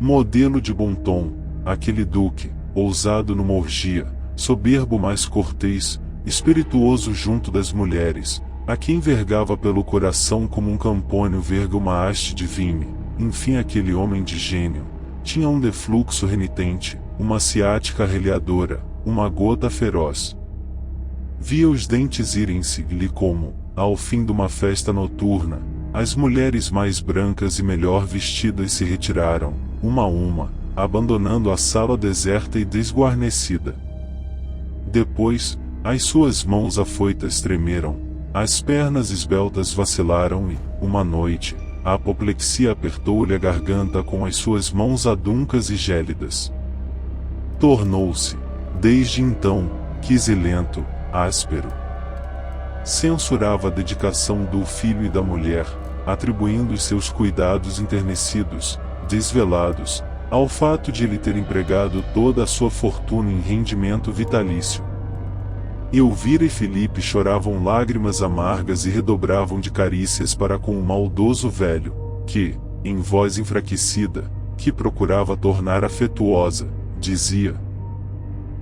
modelo de bom tom, aquele duque, ousado numa orgia, soberbo mas cortês, espirituoso junto das mulheres, a quem vergava pelo coração como um campônio verga uma haste de vime. Enfim, aquele homem de gênio tinha um defluxo renitente, uma ciática reliadora, uma gota feroz. Via os dentes irem-se-lhe como, ao fim de uma festa noturna, as mulheres mais brancas e melhor vestidas se retiraram, uma a uma, abandonando a sala deserta e desguarnecida. Depois, as suas mãos afoitas tremeram, as pernas esbeltas vacilaram e, uma noite, a apoplexia apertou-lhe a garganta com as suas mãos aduncas e gélidas. Tornou-se, desde então, quisilento, áspero. Censurava a dedicação do filho e da mulher, atribuindo os seus cuidados enternecidos, desvelados, ao fato de ele ter empregado toda a sua fortuna em rendimento vitalício. Elvira e Filipe choravam lágrimas amargas e redobravam de carícias para com o maldoso velho, que, em voz enfraquecida, que procurava tornar afetuosa, dizia: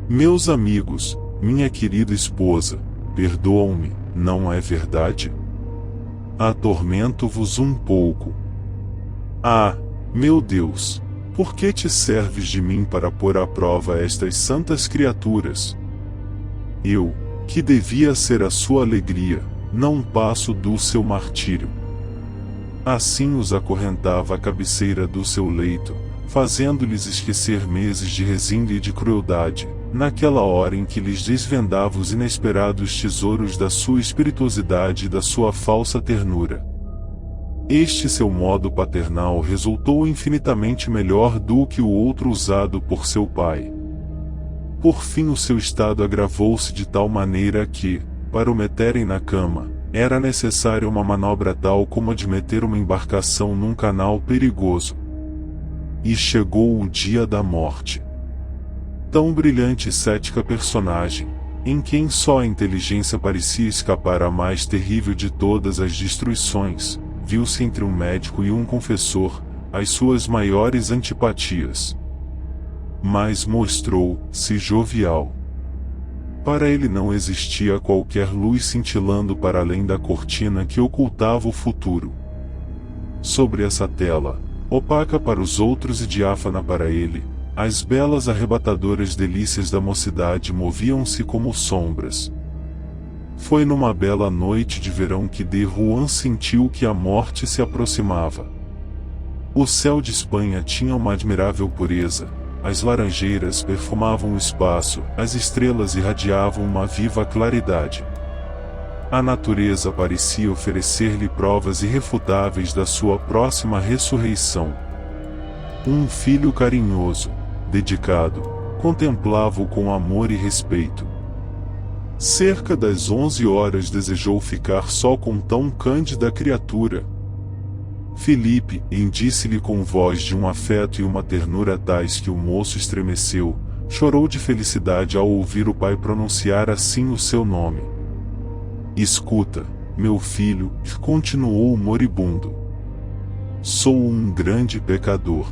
"Meus amigos, minha querida esposa, perdoam-me, não é verdade? Atormento-vos um pouco. Ah, meu Deus, por que te serves de mim para pôr à prova estas santas criaturas? Eu, que devia ser a sua alegria, não passo do seu martírio." Assim os acorrentava à cabeceira do seu leito, fazendo-lhes esquecer meses de resígnio e de crueldade, naquela hora em que lhes desvendava os inesperados tesouros da sua espirituosidade e da sua falsa ternura. Este seu modo paternal resultou infinitamente melhor do que o outro usado por seu pai. Por fim o seu estado agravou-se de tal maneira que, para o meterem na cama, Era necessária uma manobra tal como a de meter uma embarcação num canal perigoso. E chegou o dia da morte. Tão brilhante e cética personagem, em quem só a inteligência parecia escapar à mais terrível de todas as destruições, viu-se entre um médico e um confessor, as suas maiores antipatias. Mas mostrou-se jovial. Para ele não existia qualquer luz cintilando para além da cortina que ocultava o futuro. Sobre essa tela, opaca para os outros e diáfana para ele, as belas arrebatadoras delícias da mocidade moviam-se como sombras. Foi numa bela noite de verão que de Rohan sentiu que a morte se aproximava. O céu de Espanha tinha uma admirável pureza, as laranjeiras perfumavam o espaço, as estrelas irradiavam uma viva claridade. A natureza parecia oferecer-lhe provas irrefutáveis da sua próxima ressurreição. Um filho carinhoso, dedicado, contemplava-o com amor e respeito. Cerca das 11 horas desejou ficar só com tão cândida criatura. Filipe, disse-lhe com voz de um afeto e uma ternura tais que o moço estremeceu, chorou de felicidade ao ouvir o pai pronunciar assim o seu nome. Escuta, meu filho, continuou o moribundo. Sou um grande pecador.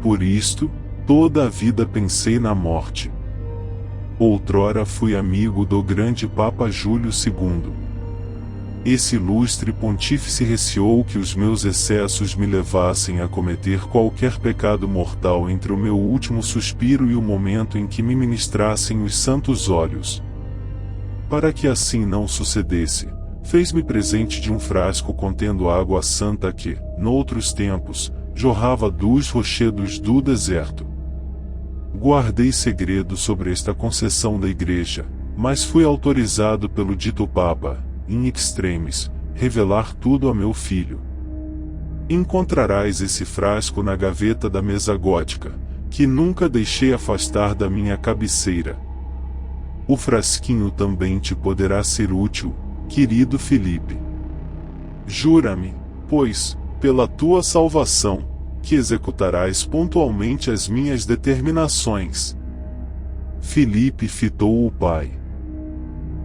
Por isto, toda a vida pensei na morte. Outrora fui amigo do grande Papa Júlio II. Esse ilustre pontífice receou que os meus excessos me levassem a cometer qualquer pecado mortal entre o meu último suspiro e o momento em que me ministrassem os santos óleos. Para que assim não sucedesse, fez-me presente de um frasco contendo água santa que, noutros tempos, jorrava dos rochedos do deserto. Guardei segredo sobre esta concessão da Igreja, mas fui autorizado pelo dito Papa, in extremis, revelar tudo a meu filho. Encontrarás esse frasco na gaveta da mesa gótica, que nunca deixei afastar da minha cabeceira. O frasquinho também te poderá ser útil, querido Filipe. Jura-me, pois, pela tua salvação, que executarás pontualmente as minhas determinações. Filipe fitou o pai.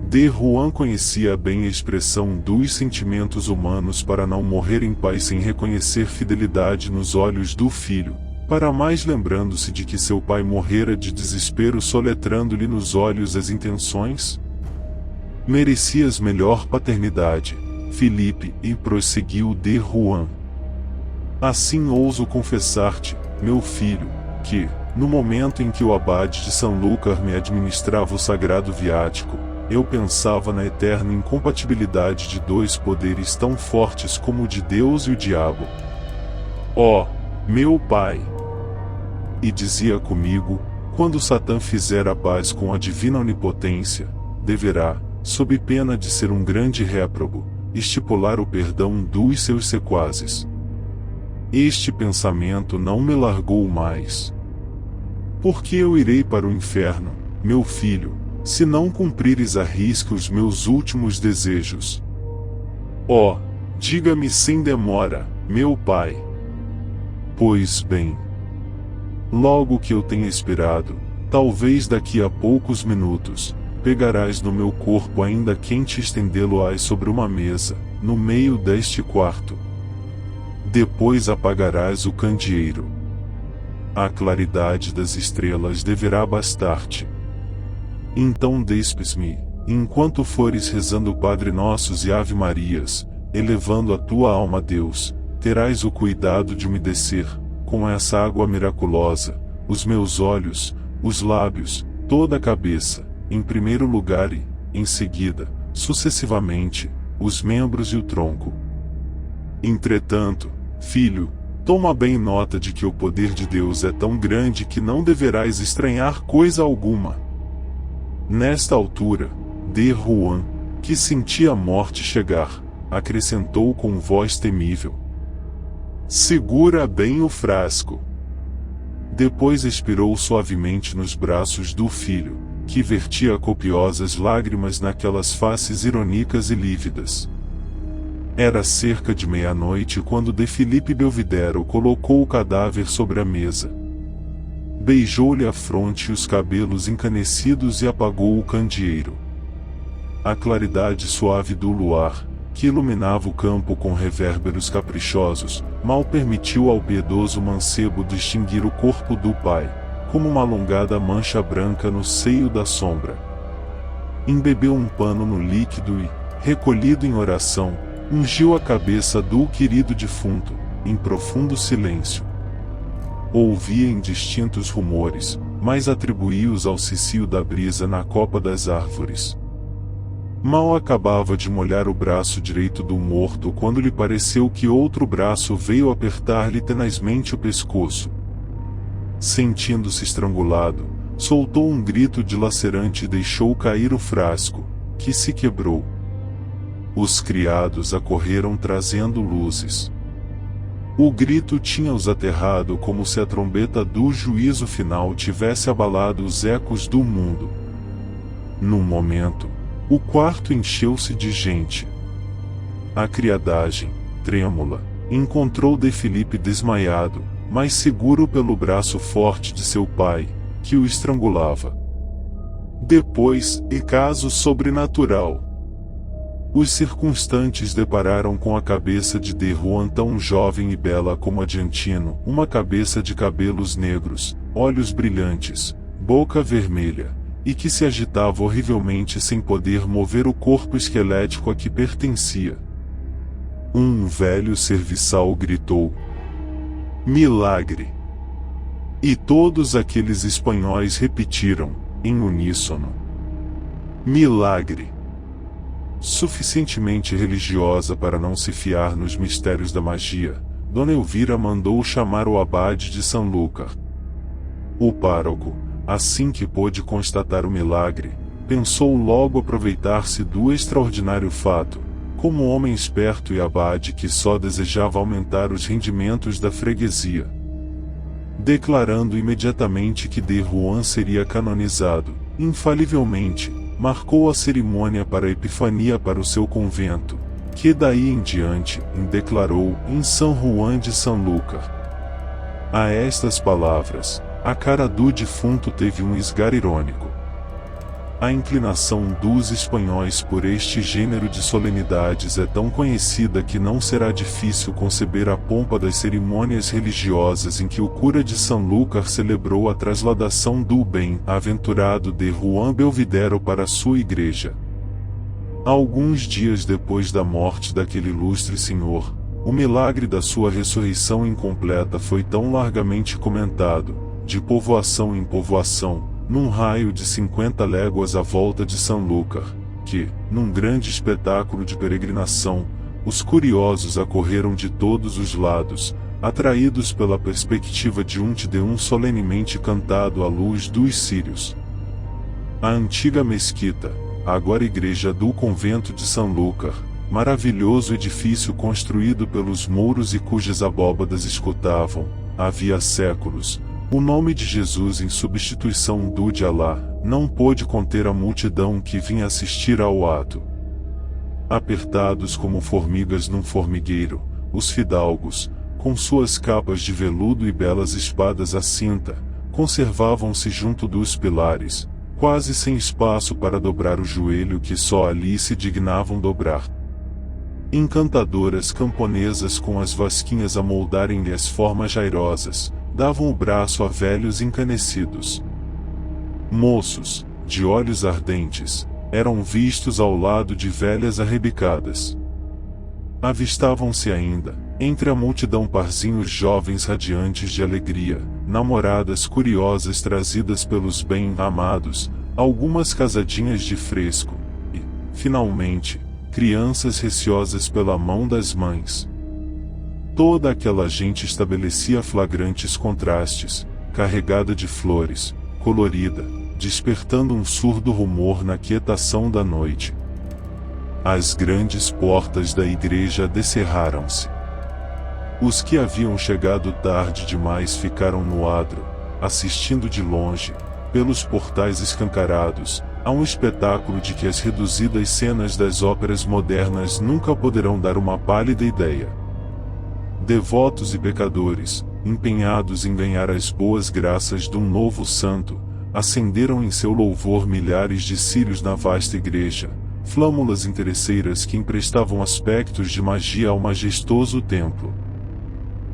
De Rohan conhecia bem a expressão dos sentimentos humanos para não morrer em paz sem reconhecer fidelidade nos olhos do filho, para mais lembrando-se de que seu pai morrera de desespero soletrando-lhe nos olhos as intenções. Merecias melhor paternidade, Filipe, e prosseguiu de Rohan. Assim ouso confessar-te, meu filho, que, no momento em que o abade de Sanlúcar me administrava o sagrado viático, eu pensava na eterna incompatibilidade de dois poderes tão fortes como o de Deus e o diabo. Ó, meu pai! E dizia comigo, quando Satã fizer a paz com a divina onipotência, deverá, sob pena de ser um grande réprobo, estipular o perdão dos seus sequazes. Este pensamento não me largou mais. Porque eu irei para o inferno, meu filho, se não cumprires à risca os meus últimos desejos? Ó, diga-me sem demora, meu pai. Pois bem. Logo que eu tenha expirado, talvez daqui a poucos minutos, pegarás no meu corpo ainda quente e estendê-lo-ás sobre uma mesa, no meio deste quarto. Depois apagarás o candeeiro. A claridade das estrelas deverá bastar-te. Então despes-me, enquanto fores rezando Padre Nossos e Ave Marias, elevando a tua alma a Deus, terás o cuidado de umedecer, com essa água miraculosa, os meus olhos, os lábios, toda a cabeça, em primeiro lugar e, em seguida, sucessivamente, os membros e o tronco. Entretanto, filho, toma bem nota de que o poder de Deus é tão grande que não deverás estranhar coisa alguma. Nesta altura, de Rohan, que sentia a morte chegar, acrescentou com voz temível: segura bem o frasco. Depois expirou suavemente nos braços do filho, que vertia copiosas lágrimas naquelas faces irônicas e lívidas. Era cerca de meia-noite quando de Filipe Belvidéro colocou o cadáver sobre a mesa. Beijou-lhe a fronte e os cabelos encanecidos e apagou o candeeiro. A claridade suave do luar, que iluminava o campo com revérberos caprichosos, mal permitiu ao piedoso mancebo distinguir o corpo do pai, como uma alongada mancha branca no seio da sombra. Embebeu um pano no líquido e, recolhido em oração, ungiu a cabeça do querido defunto, em profundo silêncio. Ouvia indistintos rumores, mas atribuía-os ao cicio da brisa na copa das árvores. Mal acabava de molhar o braço direito do morto quando lhe pareceu que outro braço veio apertar-lhe tenazmente o pescoço. Sentindo-se estrangulado, soltou um grito dilacerante e deixou cair o frasco, que se quebrou. Os criados acorreram trazendo luzes. O grito tinha-os aterrado como se a trombeta do juízo final tivesse abalado os ecos do mundo. Num momento, o quarto encheu-se de gente. A criadagem, trêmula, encontrou de Filipe desmaiado, mas seguro pelo braço forte de seu pai, que o estrangulava. Depois, e caso sobrenatural. Os circunstantes depararam com a cabeça de Juan tão jovem e bela como a de Antino, uma cabeça de cabelos negros, olhos brilhantes, boca vermelha, e que se agitava horrivelmente sem poder mover o corpo esquelético a que pertencia. Um velho serviçal gritou: "Milagre!" E todos aqueles espanhóis repetiram, em uníssono: "Milagre!" Suficientemente religiosa para não se fiar nos mistérios da magia, Dona Elvira mandou chamar o abade de Sanlúcar. O pároco, assim que pôde constatar o milagre, pensou logo aproveitar-se do extraordinário fato, como homem esperto e abade que só desejava aumentar os rendimentos da freguesia. Declarando imediatamente que de Juan seria canonizado, infalivelmente, marcou a cerimônia para a Epifania para o seu convento, que daí em diante, declarou, em São Juan de Sanlúcar. A estas palavras, a cara do defunto teve um esgar irônico. A inclinação dos espanhóis por este gênero de solenidades é tão conhecida que não será difícil conceber a pompa das cerimônias religiosas em que o cura de Sanlúcar celebrou a trasladação do bem-aventurado de Juan Belvidéro para sua igreja. Alguns dias depois da morte daquele ilustre senhor, o milagre da sua ressurreição incompleta foi tão largamente comentado, de povoação em povoação, num raio de 50 léguas à volta de Sanlúcar, que, num grande espetáculo de peregrinação, os curiosos acorreram de todos os lados, atraídos pela perspectiva de um Te-Deum solenemente cantado à luz dos círios. A antiga mesquita, agora igreja do convento de Sanlúcar, maravilhoso edifício construído pelos mouros e cujas abóbadas escutavam, havia séculos, o nome de Jesus em substituição do de Alá, não pôde conter a multidão que vinha assistir ao ato. Apertados como formigas num formigueiro, os fidalgos, com suas capas de veludo e belas espadas à cinta, conservavam-se junto dos pilares, quase sem espaço para dobrar o joelho que só ali se dignavam dobrar. Encantadoras camponesas com as vasquinhas a moldarem-lhe as formas jairosas, davam o braço a velhos encanecidos. Moços, de olhos ardentes, eram vistos ao lado de velhas arrebicadas. Avistavam-se ainda, entre a multidão parzinhos jovens radiantes de alegria, namoradas curiosas trazidas pelos bem-amados, algumas casadinhas de fresco, e, finalmente, crianças receosas pela mão das mães. Toda aquela gente estabelecia flagrantes contrastes, carregada de flores, colorida, despertando um surdo rumor na quietação da noite. As grandes portas da igreja descerraram-se. Os que haviam chegado tarde demais ficaram no adro, assistindo de longe, pelos portais escancarados, há um espetáculo de que as reduzidas cenas das óperas modernas nunca poderão dar uma pálida ideia. Devotos e pecadores, empenhados em ganhar as boas graças de um novo santo, acenderam em seu louvor milhares de círios na vasta igreja, flâmulas interesseiras que emprestavam aspectos de magia ao majestoso templo.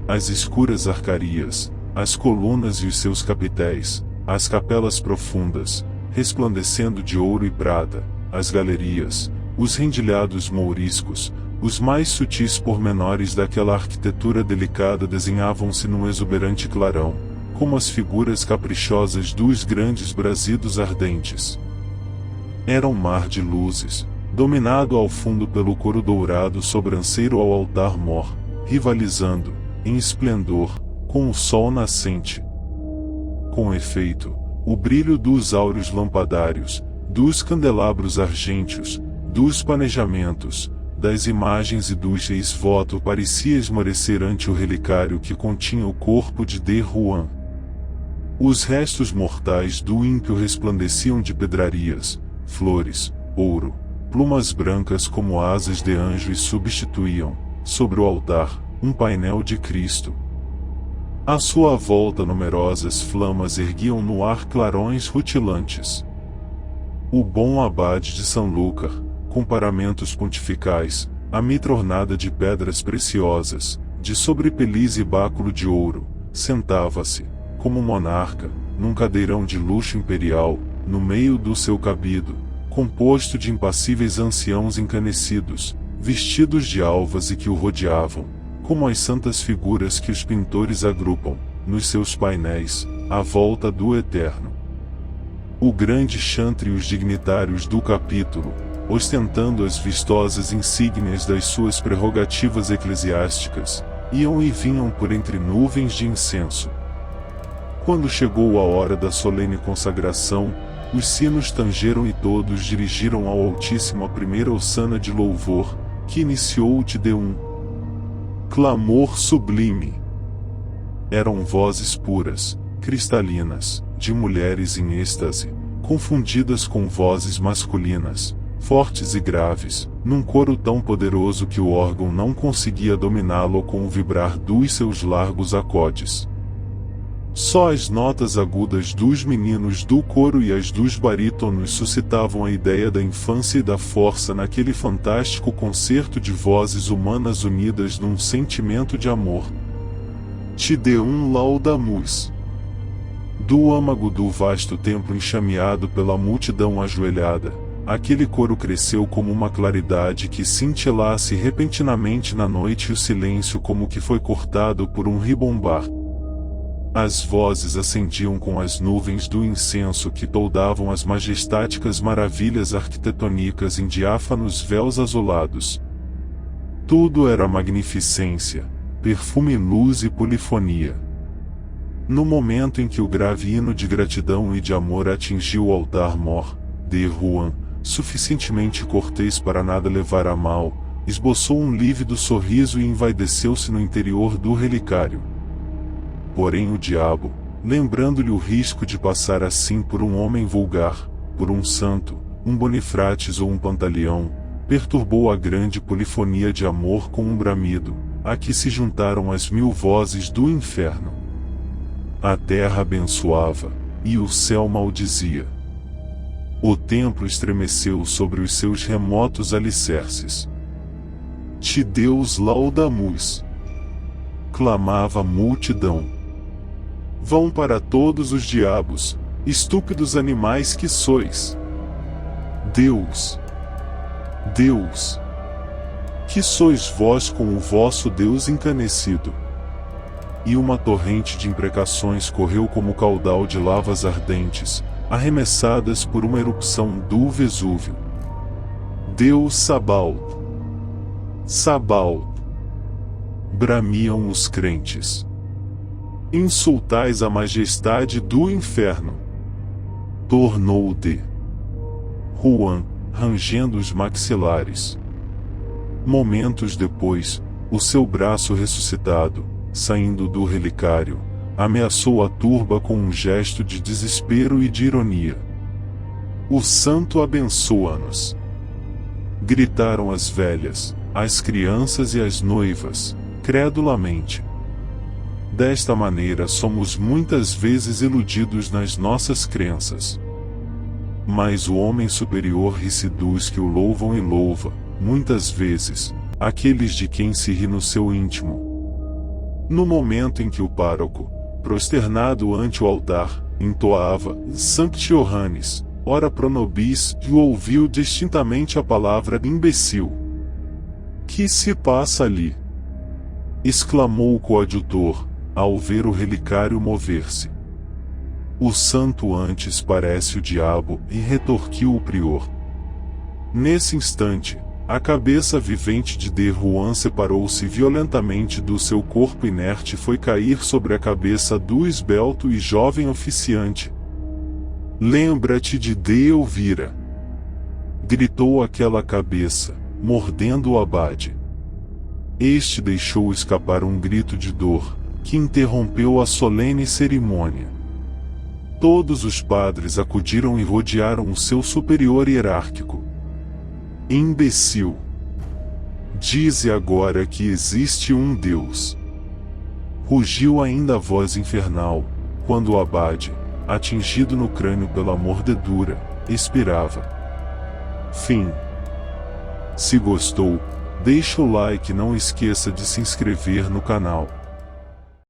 As escuras arcarias, as colunas e os seus capitéis, as capelas profundas, resplandecendo de ouro e prata, as galerias, os rendilhados mouriscos, os mais sutis pormenores daquela arquitetura delicada desenhavam-se num exuberante clarão, como as figuras caprichosas dos grandes brasidos ardentes. Era um mar de luzes, dominado ao fundo pelo coro dourado sobranceiro ao altar-mor, rivalizando, em esplendor, com o sol nascente. Com efeito, o brilho dos áureos lampadários, dos candelabros argênteos, dos planejamentos, das imagens e dos ex-voto parecia esmorecer ante o relicário que continha o corpo de De Juan. Os restos mortais do ímpio resplandeciam de pedrarias, flores, ouro, plumas brancas como asas de anjo e substituíam, sobre o altar, um painel de Cristo. À sua volta numerosas flamas erguiam no ar clarões rutilantes. O bom abade de Sanlúcar, com paramentos pontificais, a mitra ornada de pedras preciosas, de sobrepeliz e báculo de ouro, sentava-se, como monarca, num cadeirão de luxo imperial, no meio do seu cabido, composto de impassíveis anciãos encanecidos, vestidos de alvas e que o rodeavam, como as santas figuras que os pintores agrupam, nos seus painéis, à volta do Eterno. O grande chantre e os dignitários do capítulo, ostentando as vistosas insígnias das suas prerrogativas eclesiásticas, iam e vinham por entre nuvens de incenso. Quando chegou a hora da solene consagração, os sinos tangeram e todos dirigiram ao Altíssimo a primeira hosana de louvor, que iniciou o Te Deum. Clamor sublime. Eram vozes puras, cristalinas, de mulheres em êxtase, confundidas com vozes masculinas, fortes e graves, num coro tão poderoso que o órgão não conseguia dominá-lo com o vibrar dos seus largos acordes. Só as notas agudas dos meninos do coro e as dos barítonos suscitavam a ideia da infância e da força naquele fantástico concerto de vozes humanas unidas num sentimento de amor. Te Deum laudamus. Do âmago do vasto templo enxameado pela multidão ajoelhada, aquele coro cresceu como uma claridade que cintilasse repentinamente na noite e o silêncio como que foi cortado por um ribombar. As vozes ascendiam com as nuvens do incenso que toldavam as majestáticas maravilhas arquitetônicas em diáfanos véus azulados. Tudo era magnificência, perfume, luz e polifonia. No momento em que o grave hino de gratidão e de amor atingiu o altar-mor, De Juan, suficientemente cortês para nada levar a mal, esboçou um lívido sorriso e envaideceu-se no interior do relicário. Porém o diabo, lembrando-lhe o risco de passar assim por um homem vulgar, por um santo, um Bonifrates ou um Pantaleão, perturbou a grande polifonia de amor com um bramido, a que se juntaram as 1000 vozes do inferno. A terra abençoava, e o céu maldizia. O templo estremeceu sobre os seus remotos alicerces. Te Deus laudamus! Clamava a multidão. Vão para todos os diabos, estúpidos animais que sois! Deus! Deus! Que sois vós com o vosso Deus encanecido? E uma torrente de imprecações correu como caudal de lavas ardentes, arremessadas por uma erupção do Vesúvio. Deus Sabaoth! Sabaoth! Bramiam os crentes. Insultais a majestade do inferno. Tornou De Juan, rangendo os maxilares. Momentos depois, o seu braço ressuscitado, saindo do relicário, ameaçou a turba com um gesto de desespero e de ironia. O santo abençoa-nos! Gritaram as velhas, as crianças e as noivas, credulamente. Desta maneira somos muitas vezes iludidos nas nossas crenças. Mas o homem superior ri-se dos que o louvam e louva, muitas vezes, aqueles de quem se ri no seu íntimo. No momento em que o pároco, prosternado ante o altar, entoava Sancti Johannes, ora pro nobis, e ouviu distintamente a palavra imbecil. Que se passa ali? Exclamou o coadjutor, ao ver o relicário mover-se. O santo antes parece o diabo, e retorquiu o prior. Nesse instante, a cabeça vivente de de Rohan separou-se violentamente do seu corpo inerte e foi cair sobre a cabeça do esbelto e jovem oficiante. Lembra-te de de Elvira! Gritou aquela cabeça, mordendo o abade. Este deixou escapar um grito de dor, que interrompeu a solene cerimônia. Todos os padres acudiram e rodearam o seu superior hierárquico. Imbecil! Dize agora que existe um Deus. Rugiu ainda a voz infernal, quando o abade, atingido no crânio pela mordedura, expirava. Fim. Se gostou, deixa o like e não esqueça de se inscrever no canal.